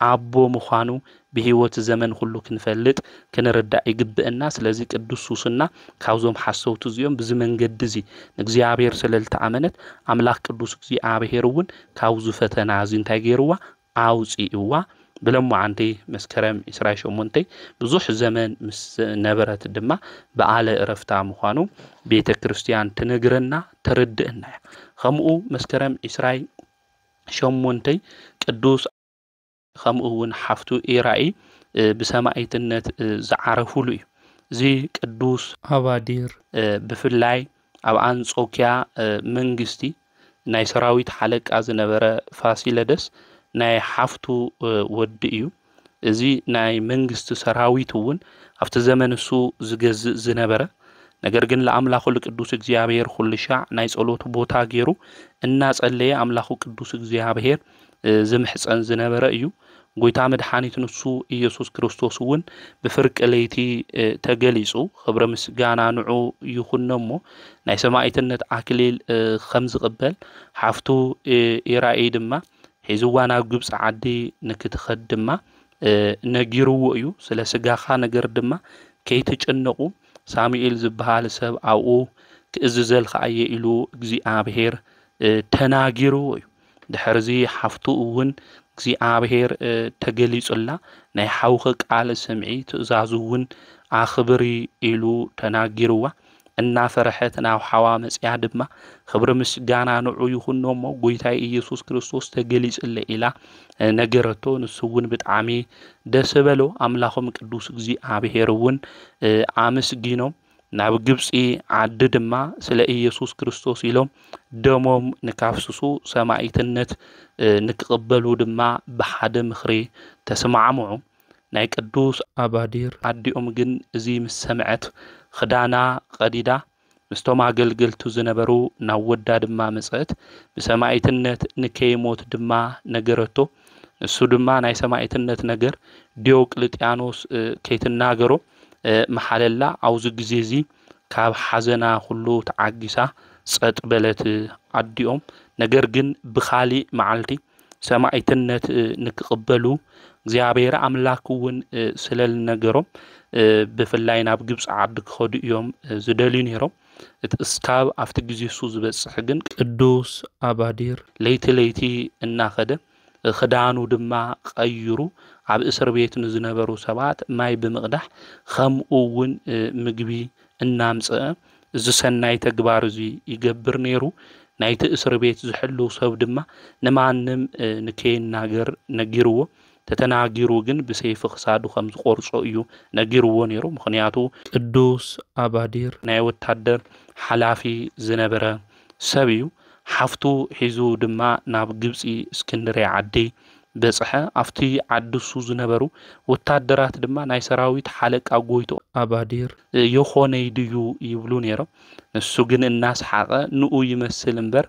አቦ ምዃኑ በህይወት ዘመን ሁሉ ክንፈልጥ ከነረዳ ይግብእና ስለዚህ ቅዱስ ሱስና ካውዞም ሐሰውቱ ዚዮም በዝመንገድ ዚ እግዚአብሔር ስለልተአመነት አምላክ ቅዱስ እግዚአብሔርን ካውዙ ፈተና ዚንታይ ገይርዋ አውጪዋ بلما عندي مسكرم إسرائيل شومونتي بزوح زمن نبرت دما بأعلى رفتا مخانو بيت كريستيان تنقرنا تردنا خمو مسكرم إسرائيل شومونتي قدوس خمو حفتو إيرائي بسماعية النت زعرفو لي زي قدوس أبادير بفلاي أو أنصوكيا منجستي ناي سراويت حلق از نبرة فاسيلدس ناي حفتو ودئيو ازي ناي منجست سراويتون افت زمن سو زجز زنبره ነገር ግን ለአምላኩ ለቅዱስ እግዚአብሔር ሁሉ ሻዕ ናይ ጸሎት ቦታ ገይሩ እና ጸለየ አምላኩ ቅዱስ እግዚአብሔር ዝምሕፀን ዝነበረ እዩ ጎይታ መድኃኒት ንሱ ኢየሱስ ክርስቶስ ውን በፍርቅ ለይቲ ተገሊጹ ክብረ ምስጋና ንዑ ይኹነሞ ናይ ሰማዕትነት አክሊል ኸምዝ ቅበል ሓፍቱ ኢራኢ ድማ ሒዝዋና ግብጽ ዓዲ ንክትኸድ ድማ ነጊርዎ እዩ ስለ ስጋኻ ነገር ድማ ከይተጨነቁ ሳሙኤል ዝበሃል ሰብ አው ክእዝዘል ኸአየ ኢሉ እግዚአብሔር ተናጊሩ እዩ ድሕርዚ ሓፍቱ ውን እግዚአብሔር ተገሊጹላ ናይ ሓውኸ ቃል ሰምዒ ትእዛዙውን አኽብሪ ኢሉ ተናጊሩዋ እና ፈረሐት ናው ሓዋ መጽያ ድማ ክብረ ምስጋና ንዑ ይኹኖሞ ጎይታይ ኢየሱስ ክርስቶስ ተገሊጽለ ኢላ ነገረቶ ንሱውን ብጣዕሚ ደስበሎ አምላኹም ቅዱስ እግዚአብሔርን አመስጊኖም ናብ ግብጽ ዓዲ ድማ ስለ ኢየሱስ ክርስቶስ ኢሎም ደሞም ንካፍስሱ ሰማዕትነት ንክቅበሉ ድማ በሓደ ምኽሪ ተስማዕምዑ ናይ ቅዱስ አባዲር አዲኦም ግን እዚ ምስ ሰምዐት خدانا قديدا مستوما قلقلتو زنبرو ناودا دما مسعت بسماعتنت نكيموت دما نقرتو السو دما ناي سماعتنت نقر ديوقلطيانوس كيتناغرو محللا عوز غزيزي كاب حزنا كله تعجسا صط بلت عديوم نقر جن بخالي معلتي سماعتنت نكقبلو እግዚአብሔር አምላኩውን ስለል ነገሮም በፈላይና በግብጽ ዓድ ከዱ እዮም ዝደልዩ ነሮም እስካብ አፍተ ጊዜ ሱ ዝበጽሕ ግን ቅዱስ አባዲር ለይቲ እናኸደ خدانو ድማ ቀይሩ ኣብ እስር ቤት ንዝነበሩ ሰባት ማይ ብምቅዳሕ ከምኡውን ምግቢ እናምጽ ዝሰናይ ተግባር እዚ ይገብር ነሩ ናይቲ እስር ቤት ዝሕሉ ሰብ ድማ ንማንም ንከይናገር ነጊርዎ ተተናጊሩ ግን በሰይፍ خሳዱ ከም ዝቆርጾ እዩ ነጊርዎ ነሩ ምክንያቱ ቅዱስ አባዲር ናይ ወታደር ሓላፊ ዝነበረ ሰብ እዩ ሓፍቱ ሒዙ ድማ ናብ ግብጽ እስክንድርያ ዓዲ በጽሐ አፍቲ ዓድሱ ዝነበሩ ወታደራት ድማ ናይ ሰራዊት ሓለቃ ጎይቶ አባዲር የኾነ ይድዩ ይብሉ ነይሮም እሱ ግን እናስሓቀ ንኡ ይመስል እምበር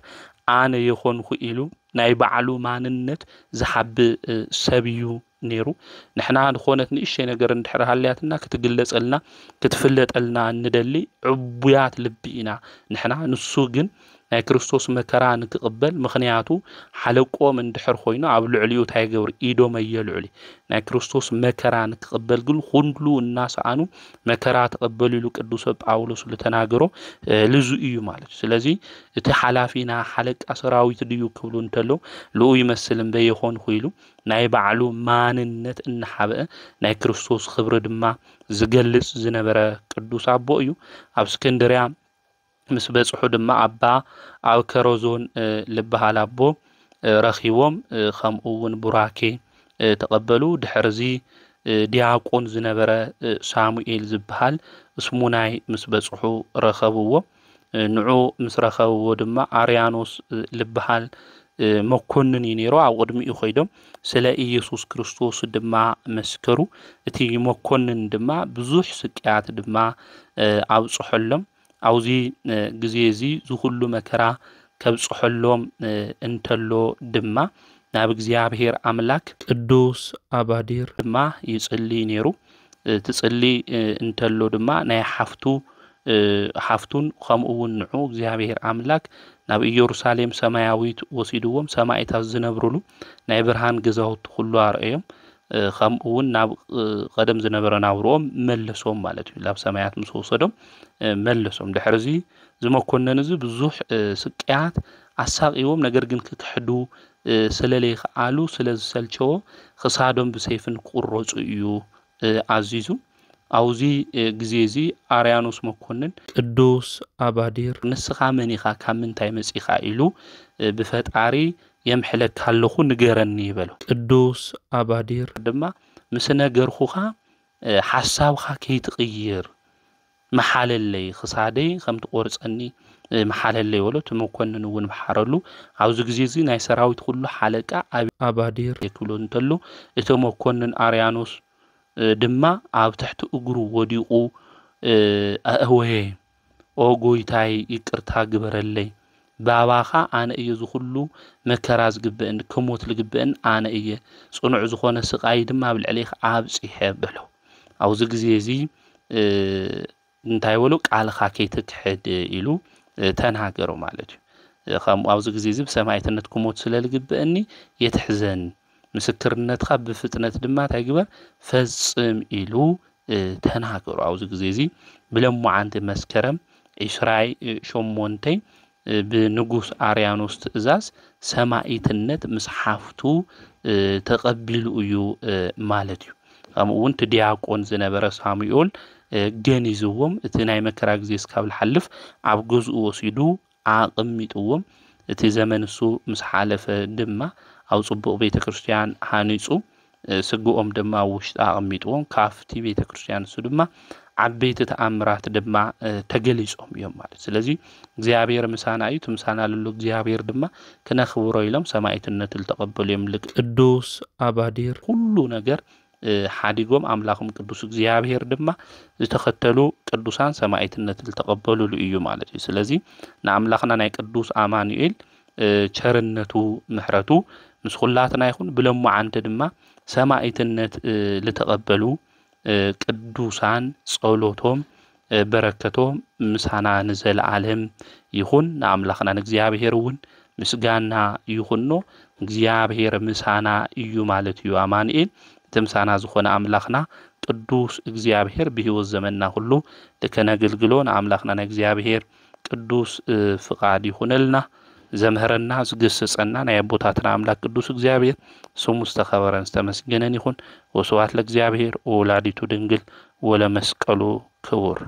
አነ የኾንኩ ኢሉ ናይ ባዕሉ ማንነት ዝሓብ ሰብዩ ነይሩ ንሕና ንኾነት ንእሽተይ ነገር እንድሕር ሃልያትና ክትግለጸልና ክትፍለጠልና እንደሊ ዕቡያት ልቢ ኢና ንሕና ንሱ ግን ናይ ክርስቶስ መከራ ንክቅበል ምኽንያቱ ሓለቆም እንድሕር ኮይኑ ኣብ ልዕሊኡ ታይ ገብር ኢዶም የልዑሊ ናይ ክርስቶስ መከራ ንክቅበል ግን ሁሉ እናሰአኑ መከራ ተቀበሉ ኢሉ ቅዱስ ጳውሎስ ለተናገሮ ልዙ እዩ ማለት ስለዚ እቲ ሓላፊና ሓለቃ ሰራዊት ድዩ ክብሉ እንተሎ ልኡ ይመስል እምበ ይኾን ኮይኑ ናይ ባዕሉ ማንነት እንሓበ ናይ ክርስቶስ ክብሪ ድማ ዝገልጽ ዝነበረ ቅዱስ አቦ እዩ ኣብ እስክንድርያ ምስ በጽሑ ድማ አባ ኣብ ከሮዞን ልበሃል አቦ ረኺቦም ከምኡውን ቡራኬ ተቀበሉ ድሕርዚ ዲያቆን ዝነበረ ሳሙኤል ዝበሃል እስሙናይ ምስ በጽሑ ረኸብዎ ንዑ ምስ ረኸብዎ ድማ አርያኖስ ልበሃል መኮንን ይነሮ ኣብ ቅድሚኡ ኸይዶም ስለ ኢየሱስ ክርስቶስ ድማ መስከሩ እቲ መኮንን ድማ ብዙሕ ስቅያት ድማ ኣብጽሐሎም አውዚ ግዜ እዚ ዝሁሉ መከራ ከብጽሐሎም እንተሎ ድማ ናብ እግዚአብሔር አምላክ ቅዱስ አባዲር ድማ ይጽሊ ነይሩ ትጽሊ እንተሎ ድማ ናይ ሓፍቱን ከምኡውን ንዑ እግዚአብሔር አምላክ ናብ ኢየሩሳሌም ሰማያዊት ወሲድዎም ሰማይታት ዝነብሩሉ ናይ ብርሃን ገዛውት ሁሉ አርአዮም ከምኡውን ናብ ቀደም ዝነበረ ናብሮም መለሶም ማለት እዩ ናብ ሰማያት ምስ ወሰዶም መለሶም ድሕርዚ ዝመኮነን እዚ ብዙሕ ስቅያት አሳቂዎም ነገር ግን ክክሕዱ ስለለይ ኸአሉ ስለዝሰልቸው ክሳዶም ብሰይፍን ክቁረጹ እዩ አዚዙ አውዚ ግዜ እዚ አርያኖስ መኮንን ቅዱስ አባዲር ንስኻ መኒኻ ካብ ምንታይ መጺኻ ኢሉ ብፈጣሪ የምሕለክ ካለኹ ንገረኒ ይበሎ ቅዱስ አባዲር ድማ ምስ ነገርኹኻ ሓሳብኻ ከይትቕይር መሓለለይ ክሳደይ ከም ትቆርጸኒ መሓለለይ ወሎ ተመኮንን እውን መሓረሉ አውዚ ግዜ እዚ ናይ ሰራዊት ሁሉ ሓለቃ አባዲር ይክብሎ እንተሎ እቲ መኮንን አርያኖስ ድማ ኣብ ትሕቲ እግሩ ወዲቁ አወየ ኦ ጎይታይ ይቅርታ ግበረለይ ባባኻ አነ እየ ዝሁሉ መከራ ዝግበእን ክሞት ልግበእን አነ እየ ጽኑዕ ዝኾነ ስቃይ ድማ ብልዕለይኽ ኣብጽሐ በሎ አውዚ ግዜ እዚ እንታይ ወሎ ቃልኻ ከይትክሕድ ኢሉ ተናገሩ ማለት እዩ ከም አውዚ ግዜ እዚ በሰማይትነት ክሞት ስለልግበእኒ የትሕዘን ምስክርነትኻ ብፍጥነት ድማ ታይግበር ፈጽም ኢሉ ተናገሩ አውዚ ግዜ እዚ ብለሙዓንቲ መስከረም 28 بنجوس أريانوس تأزاز سماعيتنت مسحفتو تقبل أيو مالتيو أما وانت دياقون زنبرا ساميول جانيزوهم اتناي مكراك زيس كابل حلف عبقوز وصيدو عاقميتوهم اتي زمن سو مسحالف دما أو صبو بيت كريستيان هانيسو سقوهم دما وشت عاقميتوهم كافتي بيت كريستيان سو دما عبيت تأمرات دما تجلسهم يوم مالت سلازي እግዚአብሔር ምሳና እዩ ተምሳና ለሉ እግዚአብሔር ድማ ከነኽብሮ ኢሎም ሰማዕትነት ተቀበሉ የምልክ ቅዱስ አባዲር ሁሉ ነገር ሓዲጎም አምላኹም ቅዱስ እግዚአብሔር ድማ ዝተኸተሉ ቅዱሳን ሰማዕትነት ተቀበሉ እዩ ማለት እዩ ስለዚህ ንአምላኽና ናይ ቅዱስ አማኑኤል ቸርነቱ ምሕረቱ ምስ ሁላትና ይኹን ብለሙ አንተ ድማ ሰማዕትነት ለተቀበሉ ቅዱሳን ጸሎቶም በረከቶም ምሳና ንዘል ዓለም ይሁን ንአምላኽና ንእግዚአብሔር እውን ምስጋና ይሁንኖ እግዚአብሔር ምሳና እዩ ማለት እዩ አማኑኤል ተምሳና ዝኾነ አምላኽና ቅዱስ እግዚአብሔር በሕይወት ዘመንና ሁሉ ለከነገልግሎ ንአምላኽና ንእግዚአብሔር ቅዱስ ፍቃድ ይሁንልና ዘምህረና ዝገሰጸና ናይ አቦታትና አምላክ ቅዱስ እግዚአብሔር ስሙ ዝተኸበረን ዝተመስገነን ይሁን ወስብሐት ለእግዚአብሔር ወወላዲቱ ድንግል ወለመስቀሉ ክቡር